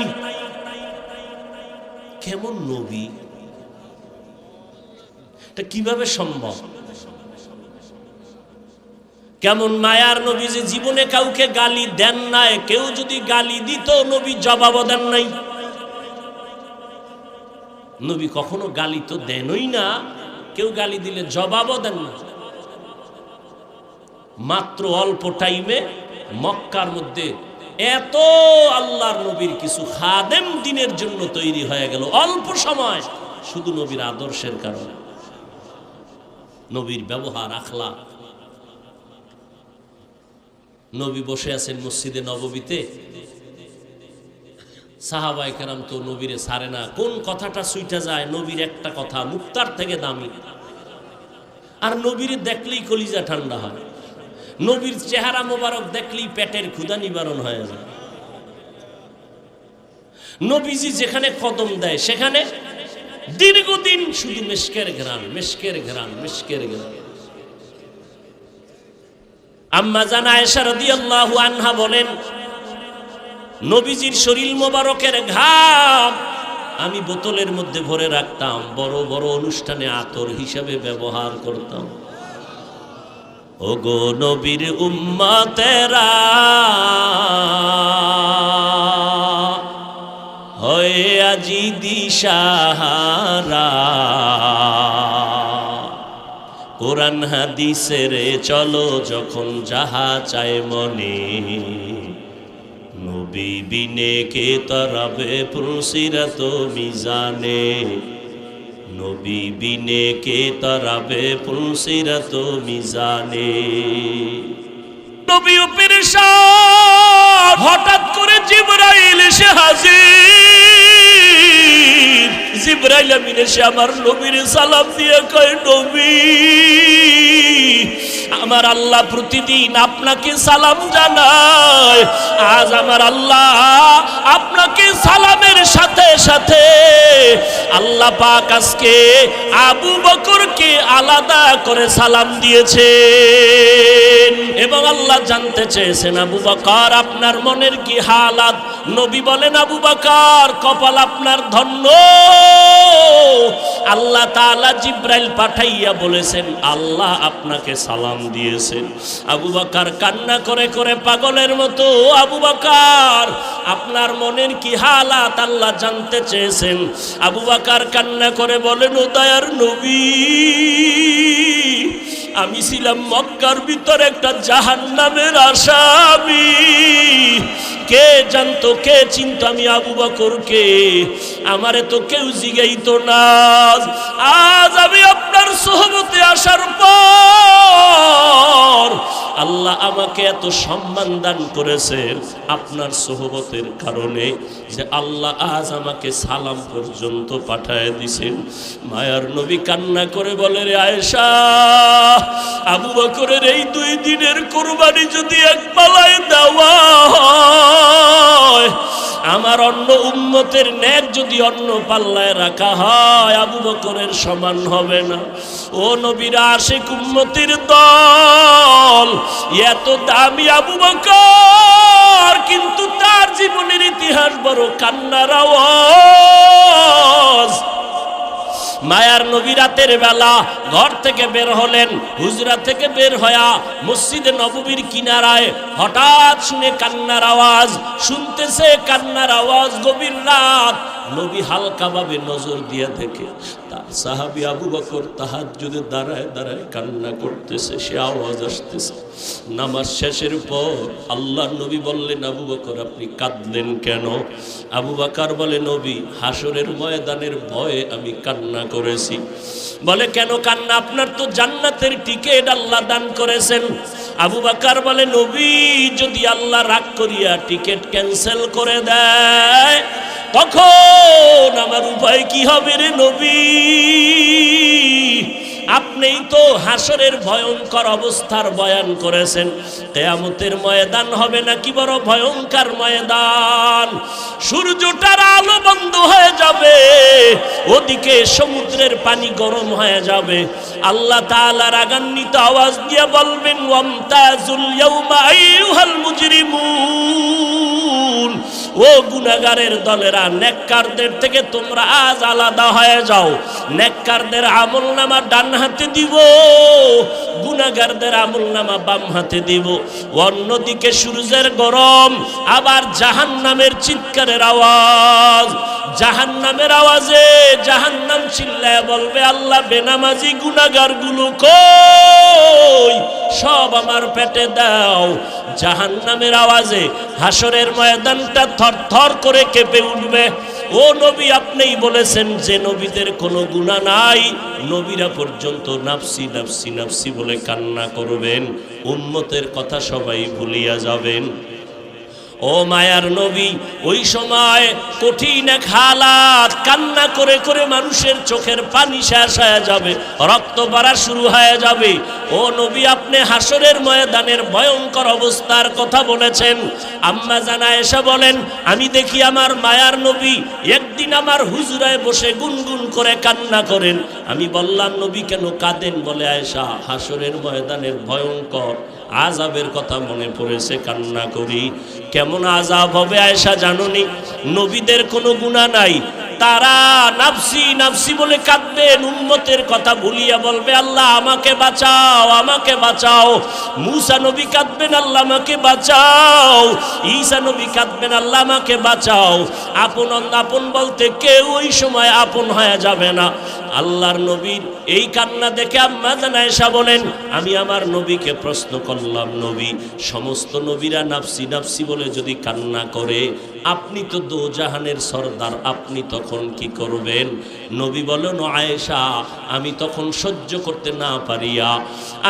কেমন নবী? এটা কিভাবে সম্ভব? কেমন মায়ার নবী যে জীবনে কাউকে গালি দেন নাই। কেউ যদি গালি দিত নবী জবাবও দেন নাই। নবী কখনো গালি তো দেনই না, কেউ গালি দিলে জবাবও দেন না। মাত্র অল্প টাইমে মক্কার মধ্যে এত আল্লাহর নবীর কিছু খাদেম দিনের জন্য তৈরি হয়ে গেল অল্প সময়, শুধু নবীর আদর্শের কারণে, নবীর ব্যবহার আখলাক। নবী বসে আছেন মসজিদে নববীতে, সাহাবায়ে কেরাম তো নবীরে ছাড়ে না। কোন কথাটা ছুইটা যায়? নবীর একটা কথা মুক্তার থেকে দামি। আর নবীরে দেখলেই কলিজা ঠান্ডা হয়, নবীর চেহারা মোবারক দেখলেই পেটের ক্ষুধা নিবারণ হয়ে যায়। নবীজি যেখানে কদম দেয় সেখানে দীর্ঘদিন শুধু মিশকের ঘ্রাণ, মিশকের ঘ্রাণ, মিশকের ঘ্রাণ। আম্মা জান আয়েশা রাদিয়াল্লাহু আনহা বলেন, নবীজির শরীর মোবারকের ঘাম আমি বোতলের মধ্যে ভরে রাখতাম, বড় বড় অনুষ্ঠানে আতর হিসাবে ব্যবহার করতাম। ওগো নবীর উম্মতেরা হয়ে আজি দিশাহারা, কোরআন হাদিসের চলো যখন যাহা চায় মনে, নবী বিনে কে তরাবে পুলসিরাত মিজানে, নবী বিনে কে তরাবে পুলসিরাত মিজানে। নবী পেরেশান, হঠাৎ করে জিবরাইল এসে হাজির। জিবরাইল আমিন এসে আমার নবীর সালাম দিয়ে কয়, নবী আমার আল্লাহ প্রতিদিন আপনাকে সালাম জানায়, আজ আমার আল্লাহ আপনাকে সালামের সাথে সাথে আল্লাহ পাক আজকে আবু বকরকে আলাদা করে সালাম দিয়েছেন। এবং আল্লাহ জানতে চেয়েছেন, আবু বকর আপনার মনের কি হালাত? নবী বলেন, আবু বকর কপাল আপনার ধন্য, আল্লাহ তাআলা জিবরাইল পাঠাইয়া বলেছেন আল্লাহ আপনাকে সালাম দিয়েছেন। আবু বকর কান্না করে করে পাগলের মতো, আবু বকর আপনার মনের কি হালাত আল্লাহ জানতে চেয়েছেন। আবু বকর কান্না করে বলেন, ও দয়ার নবী, আমি ছিলাম মক্কার ভিতরে একটা জাহান্নামের আসামি। কে জানতো, কে চিনতো আমি আবু বকরকে? আমারে তো কেউ জিগাইতো না। আজ আমি আপনার সোহবতে আসার পর আল্লাহ আমাকে এত সম্মান দান করেছেন আপনার সোহবতের কারণে যে আল্লাহ আজ আমাকে সালাম পর্যন্ত পাঠায় দিছেন। মায়ার নবী কান্না করে বলে, রে আয়েশা, আবু বকরের এই 2 দিনের কুরবানি যদি এক পালায় দেওয়া হয়, আমার অন্য উম্মতের নেক যদি অন্য পাল্লায় রাখা হয়, আবু বকরের সমান হবে না। ও নবীর আশিক উম্মতের দল, এত দামি আবু বকর, কিন্তু তার জীবনের ইতিহাস বড় কান্নার আওয়াজ। মায়ার নবী রাতের বেলা ঘর থেকে বের হলেন, হুজরা থেকে বের হয়া মসজিদে নববীর কিনারায় হঠাৎ শুনে কান্নার আওয়াজ, শুনতেছে কান্নার আওয়াজ, গভীর রাত। নবী হালকাভাবে নজর দিয়ে দেখে তার সাহাবী আবু বকর তাহাজ্জুদে দাঁড়ায় দাঁড়ায় কান্না করতেছে, সে আওয়াজ আসতেছে। নামাজ শেষের পর আল্লাহর নবী বললেন, আবু বকর আপনি কাঁদলেন কেন? আবু বকর বলে, নবী হাসরের ময়দানের ভয়ে আমি কান্না করেছি। বলে, কেন কান্না? আপনার তো জান্নাতের টিকিট আল্লাহ দান করেছেন। আবু বকর বলে, নবী যদি আল্লাহ রাগ করিয়া টিকিট ক্যান্সেল করে দেয় তখন আমার উপায় কি হবে রে নবী? আপনিই তো হাসরের ভয়ঙ্কর অবস্থার বয়ান করেছেন। কিয়ামতের ময়দান হবে নাকি বড় ভয়ঙ্কর ময়দান। সূর্যটার আলো বন্ধ হয়ে যাবে, ওদিকে সমুদ্রের পানি গরম হয়ে যাবে। আল্লাহ তাআলা রাগান্বিত আওয়াজ দিয়ে বলবেন, ওয়ামতাজুল ইয়াউমা আইয়ুহাল মুজরিমুন, ও গুনাহগারের দলেরা, নেককারদের থেকে তোমরা আজ আলাদা হয়ে যাও। নেককারদের আমলনামা ডান হাতে দিব, গুনাহগারদের আমলনামা বাম হাতে দিব। অন্যদিকে সূর্যের গরম, আবার জাহান্নামের চিৎকারের আওয়াজ। জাহান্নামের আওয়াজে জাহান্নাম চিল্লায় বলবে, আল্লাহ বেনামাজি গুনাহগারগুলো কই? সব আমার পেটে দাও। জাহান্নামের আওয়াজে হাসরের ময়দানটা থরথর করে কেঁপে উঠবে। ও নবী, আপনিই বলেছেন যে নবীদের কোনো গুনাহ নাই, নবীরা পর্যন্ত নাফসি নাফসি নাফসি বলে কান্না করবেন, উম্মতের কথা সবাই ভুলিয়া যাবেন। ও মায়ার নবী, ওই সময় কঠিন এক হালাত, কান্না করে করে মানুষের চোখের পানি শেষ হয়ে যাবে, রক্ত পড়া শুরু হয়ে যাবে। ও নবী, আপনি হাসরের ময়দানের ভয়ঙ্কর অবস্থার কথা বলেছেন। আম্মা জান আয়েশা বলেন, আমি দেখি আমার মায়ার নবী একদিন আমার হুজরায় বসে গুনগুন করে কান্না করেন। আমি বললাম, নবী কেন কাঁদেন? বলে, আয়েশা, হাসরের ময়দানের ভয়ঙ্কর আযাবের কথা মনে পড়েছে, কান্না করি। কেমন আযাব হবে আয়েশা জানোনি? নবীদের কোনো গুনাহ নাই, তারা নাফসি নাফসি বলে কাঁদবেন, উম্মতের কথা ভুলিয়া বলবে, আল্লাহ আমাকে বাঁচাও, আমাকে বাঁচাও। মূসা নবী কাঁদবেন, আল্লাহ আমাকে বাঁচাও। ঈসা নবী কাঁদবেন, আল্লাহ আমাকে বাঁচাও। আপন আপন বলতে কেউ ওই সময় আপন হয়ে যাবে না। আল্লাহর নবীর এই কান্না দেখে আম্মা জান আয়েশা বলেন, আমি আমার নবীকে প্রশ্ন করলাম, নবী, সমস্ত নবীরা নাফসি নাফসি বলে যদি কান্না করে, আপনি তো দোজাহানের সরদার, আপনি তখন কি করবেন? নবী বলেন, আয়েশা, আমি তখন সহ্য করতে না পারিয়া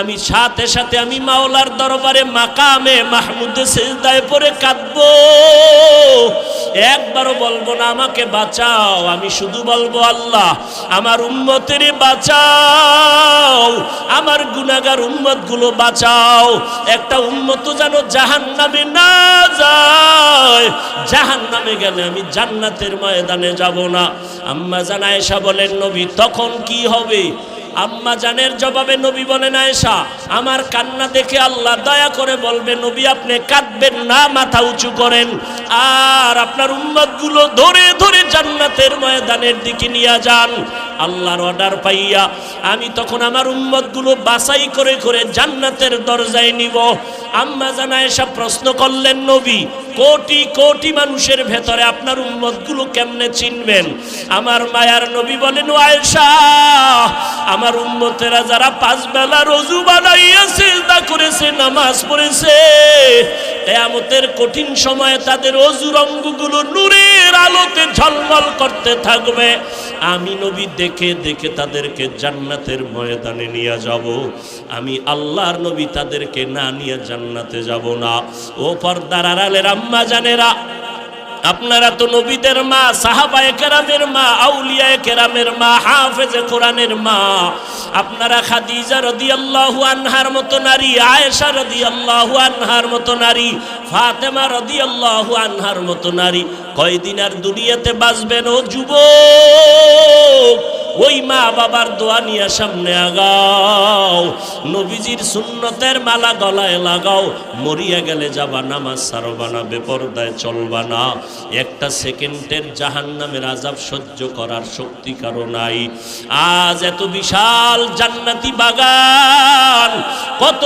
আমি সাথে সাথে আমি মাওলার দরবারে মাকামে মাহমুদে সিজদায় পড়ে কাঁদবো। একবারও বলবো না আমাকে বাঁচাও, আমি শুধু বলবো, আল্লাহ আমার উম্মতের বাঁচাও, আমার গুনাহগার উম্মতগুলো বাঁচাও। একটা উম্মত যেন জাহান্নামে না যায়, জাহান্নামে গেলে আমি জান্নাতের ময়দানে যাব না। আম্মা জান আয়েশা বলেন, নবী তখন কি হবে? আম্মা জানের জবাবে নবী বলেন, আয়েশা, আমার কান্না দেখে আল্লাহ দয়া করে বলবে, নবী আপনি কাঁদবেন না, মাথা উঁচু করেন, আর আপনার উম্মতগুলো ধরে ধরে জান্নাতের ময়দানের দিকে নিয়ে যান। আল্লাহর অর্ডার পাইয়া আমি তখন আমার উম্মতগুলো বাছাই করে করে জান্নাতের দরজায় নিব। আম্মা জান আয়েশা প্রশ্ন করলেন, নবী কোটি কোটি মানুষের ভেতরে আপনার উম্মতগুলো কেমনে চিনবেন? আমার মায়ার নবী বলেন, ও আয়েশা, আমার উম্মতেরা যারা 5 বেলা রোজু বানাইয়া সিজদা করেছে, নামাজ পড়েছে, কিয়ামতের কঠিন সময়ে তাদের অজুর অঙ্গগুলো নূরের আলোতে ঝলমল করতে থাকবে। আমি নবী দেখে দেখে তাদেরকে জান্নাতের ময়দানে নিয়ে যাব। আমি আল্লাহর নবী তাদেরকে না নিয়ে জান্নাতে যাব না। ও পর্দার আড়ালের আম্মা জানেরা, আপনারা তো নবীদের মা, সাহাবায়ে কেরামের মা, আউলিয়ায়ে কেরামের মা, হাফেজে কোরআনের মা। আপনারা খাদিজা রাদিয়াল্লাহু আনহার মতো নারী, আয়েশা রাদিয়াল্লাহু আনহার মতো নারী, ফাতেমা রাদিয়াল্লাহু আনহার মতো নারী কয়দিন আর দুনিয়াতে বাঁচবেন? ও যুবক, ওই মা বাবার দোয়া নিয়ে সামনে আগাও, নবীজির সুন্নতের মালা গলায় লাগাও। মরিয়া গেলে যাবা, নামাজ ছাড়বা না, বেপরদায় চলবা না। একটা সেকেন্ডের জাহান্নামের আযাব সহ্য করার শক্তি কারো নাই। আজ এত বিশাল জান্নাতি বাগান, কত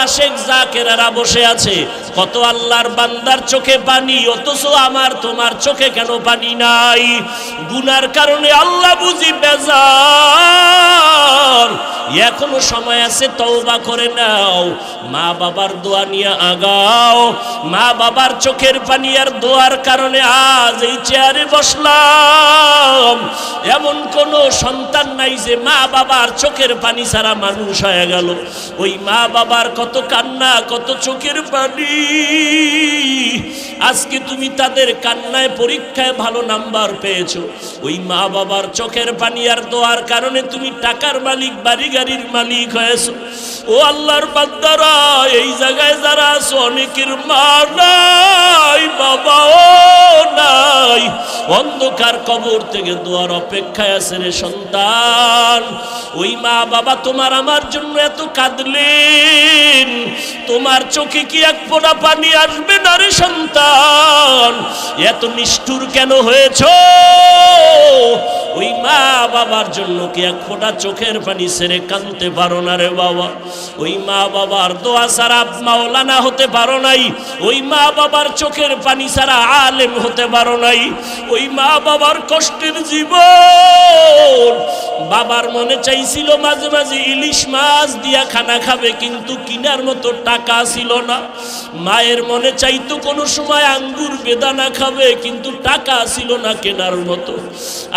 আশেক জাকেরারা বসে আছে, কত আল্লাহর বান্দার চোখে পানি, অথচ আমার তোমার চোখে কেন পানি নাই? গুনার কারণে আল্লাহ বুঝি বেজার। এখনো সময় আছে, তওবা করে নাও। মা বাবার দোয়া নিয়ে আগাও। মা বাবার চোখের পানি আর দোয়ার কারণে আজ এই চেয়ারে বসলাম। এমন কোন সন্তান নাই যে মা বাবার চোখের পানি ছাড়া মানুষ হয়ে গেল। ওই মা বাবার কত কান্না, কত চোখের পানি। আজকে তুমি তাদের কান্নায় পরীক্ষায় ভালো নাম্বার পেয়েছো। ওই মা বাবার চোখের পানি আর দোয়ার কারণে তুমি টাকার মালিক, বাড়ি গাড়ির মালিক হয়েছো। ও আল্লাহর বান্দারা, এই জায়গায় যারা আছো, অনেকের মা নাই, বাবাও নাই, অন্ধকার কবর থেকে দোয়ার অপেক্ষায় আছে রে সন্তান। ওই মা বাবা তোমার আমার জন্য এত কাঁদলেন, তোমার চোখে কি এক ফোঁটা পানি আসবে না রে সন্তান? এত নিষ্ঠুর কেন হয়েছো? ওই মা বাবার জন্য কি এক ফোঁটা চোখের পানি ছেড়ে কাঁদতে পারো না রে বাবা? ওই মা বাবার দোয়া ছাড়া মাওলানা হতে পারো নাই। ওই মা বাবার চোখের পানি ছাড়া আলেম হতে পারো নাই। ওই মা বাবার কষ্টের জীবন। বাবার মনে চাইছিল মাঝে মাঝে ইলিশ মাছ দিয়া খানা খাবে, কিন্তু কিনার মতো টাকা ছিল না। মায়ের মনে চাইতো কোনো সময় আঙ্গুর বেদানা খাবে, কিন্তু টাকা ছিল না কেনার মতো।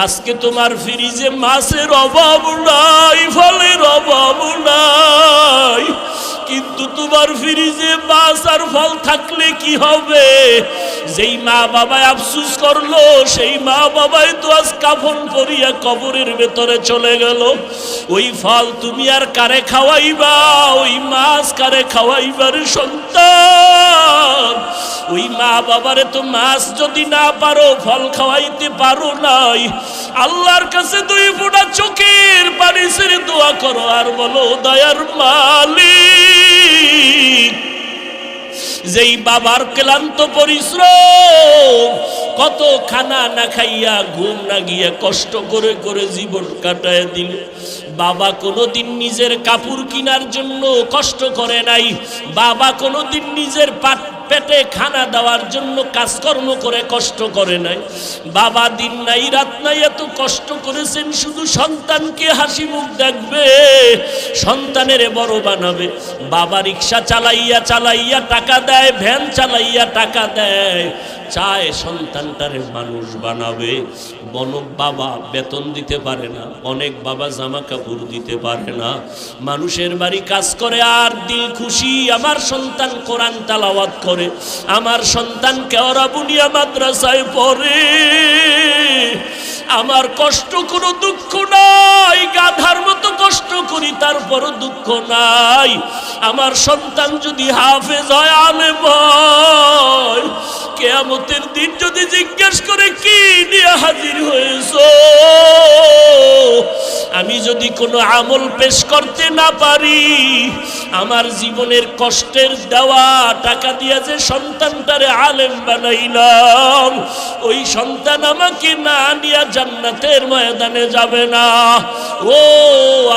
আজকে তোমার ফ্রিজে মাছের অভাব নাই, ফলের অভাব নাই, কিন্তু তোমার ফ্রিজে মাছ আর ফল থাকলে কি হবে? যেই মা বাবা আফসোস করলো, সেই মা বাবাই তো আজ কাফন পরিয়া কবরের ভেতরে চলে গেল। ওই ফল তুমি আর কারে খাওয়াইবা? ওই মাছ কারে খাওয়াইবার সন্তান? ওই মা বাবারে তো মাছ যদি না পারো, ফল খাওয়াইতে পারো নাই। আল্লাহর কাছে দুই ফোঁটা চোখের পানি ছেড়ে দোয়া করো আর বলো, দয়ার মালিক, যেই বাবার ক্লান্ত পরিশ্রম, কত খানা না খাইয়া, ঘুম না গিয়া, কষ্ট করে করে জীবন কাটায় দিল। বাবা কোনোদিন নিজের কাপড় কেনার জন্য কষ্ট করে নাই। বাবা কোনোদিন নিজের পেটে খানা দেওয়ার জন্য কাজকর্ম করে কষ্ট করে নাই। বাবা দিন নাই রাত নাই এত কষ্ট করেছেন শুধু সন্তানকে হাসি মুখ দেখবে, সন্তানের বড় বানাবে। বাবা রিক্সা চালাইয়া চালাইয়া টাকা দেয়, ভ্যান চালাইয়া টাকা দেয়, চায় সন্তানটারে মানুষ বানাবে। বাবা বেতন দিতে পারে না, অনেক বাবা জামা কাপড় দিতে পারে না, মানুষের বাড়ি কাজ করে আর দিল খুশি আমার সন্তান কোরআন তেলাওয়াত করে, আমার সন্তান কেওড়া বুনিয়া মাদ্রাসায় পড়ে, আমার কষ্ট কোনো দুঃখ নাই, গাধার মতো কষ্ট করি তারপরও দুঃখ নাই। আমার সন্তান যদি হাফেজ হয়, আলেম হয়, কিয়ামতের দিন যদি জিজ্ঞেস করে কি নিয়ে হাজির হয়েছো, আমি যদি কোনো আমল পেশ করতে না পারি, আমার জীবনের কষ্টের দেওয়া টাকা দিয়ে যে সন্তানটারে আলেম বানাইলাম, ওই সন্তান আমাকে না নিয়ে জান্নাতের ময়দানে যাবে না। ও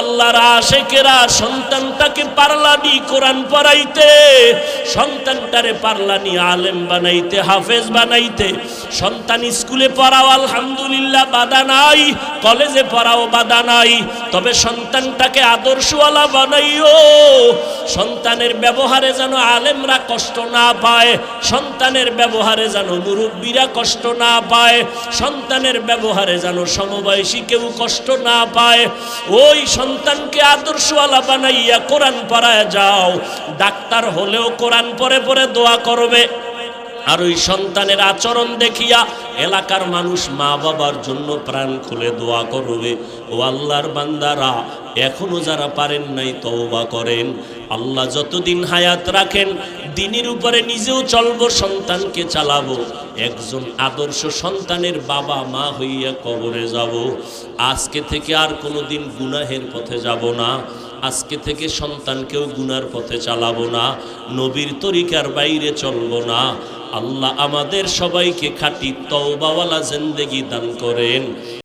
আল্লাহর আশেকেরা, সন্তানটাকে পারলানি কোরআন পড়াইতে, সন্তানটারে পারলানি আলেম বানাইতে, হাফেজ বানাইতে, সন্তান স্কুলে পড়াও আলহামদুলিল্লাহ বাধা নাই, কলেজে পড়াও বাধা নাই, তবে সন্তানটাকে আদর্শওয়ালা বানাইও। সন্তানের ব্যবহারে যেন আলেমরা কষ্ট না পায়, সন্তানের ব্যবহারে যেন মুরব্বীরা কষ্ট না পায়, সন্তানের ব্যবহারে যেন সমবয়সী কেউ কষ্ট না পায়। ওই সন্তানকে আদর্শওয়ালা বানাইয়া কোরআন পড়ায় যাও। ডাক্তার হলেও কোরআন পড়ে পড়ে দোয়া করবে। আর ওই সন্তানের আচরণ দেখিয়া এলাকার মানুষ মা বাবার জন্য প্রাণ খুলে দোয়া করবে। ও আল্লাহর বান্দারা, এখনো যারা পারেন নাই তওবা করেন। আল্লাহ যতদিন হায়াত রাখেন দ্বীনের উপরে নিজেও চলবো, সন্তানকে চালাবো। একজন আদর্শ সন্তানের বাবা মা হইয়া কবরে যাব। আজকে থেকে আর কোনোদিন গুনাহের পথে যাব না। আজকে থেকে সন্তানকেও গুনার পথে চালাবো না, নবীর তরিকার বাইরে চলবো না। আল্লাহ আমাদের সবাইকে খাঁটি তওবাওয়ালা জিন্দেগি দান করেন।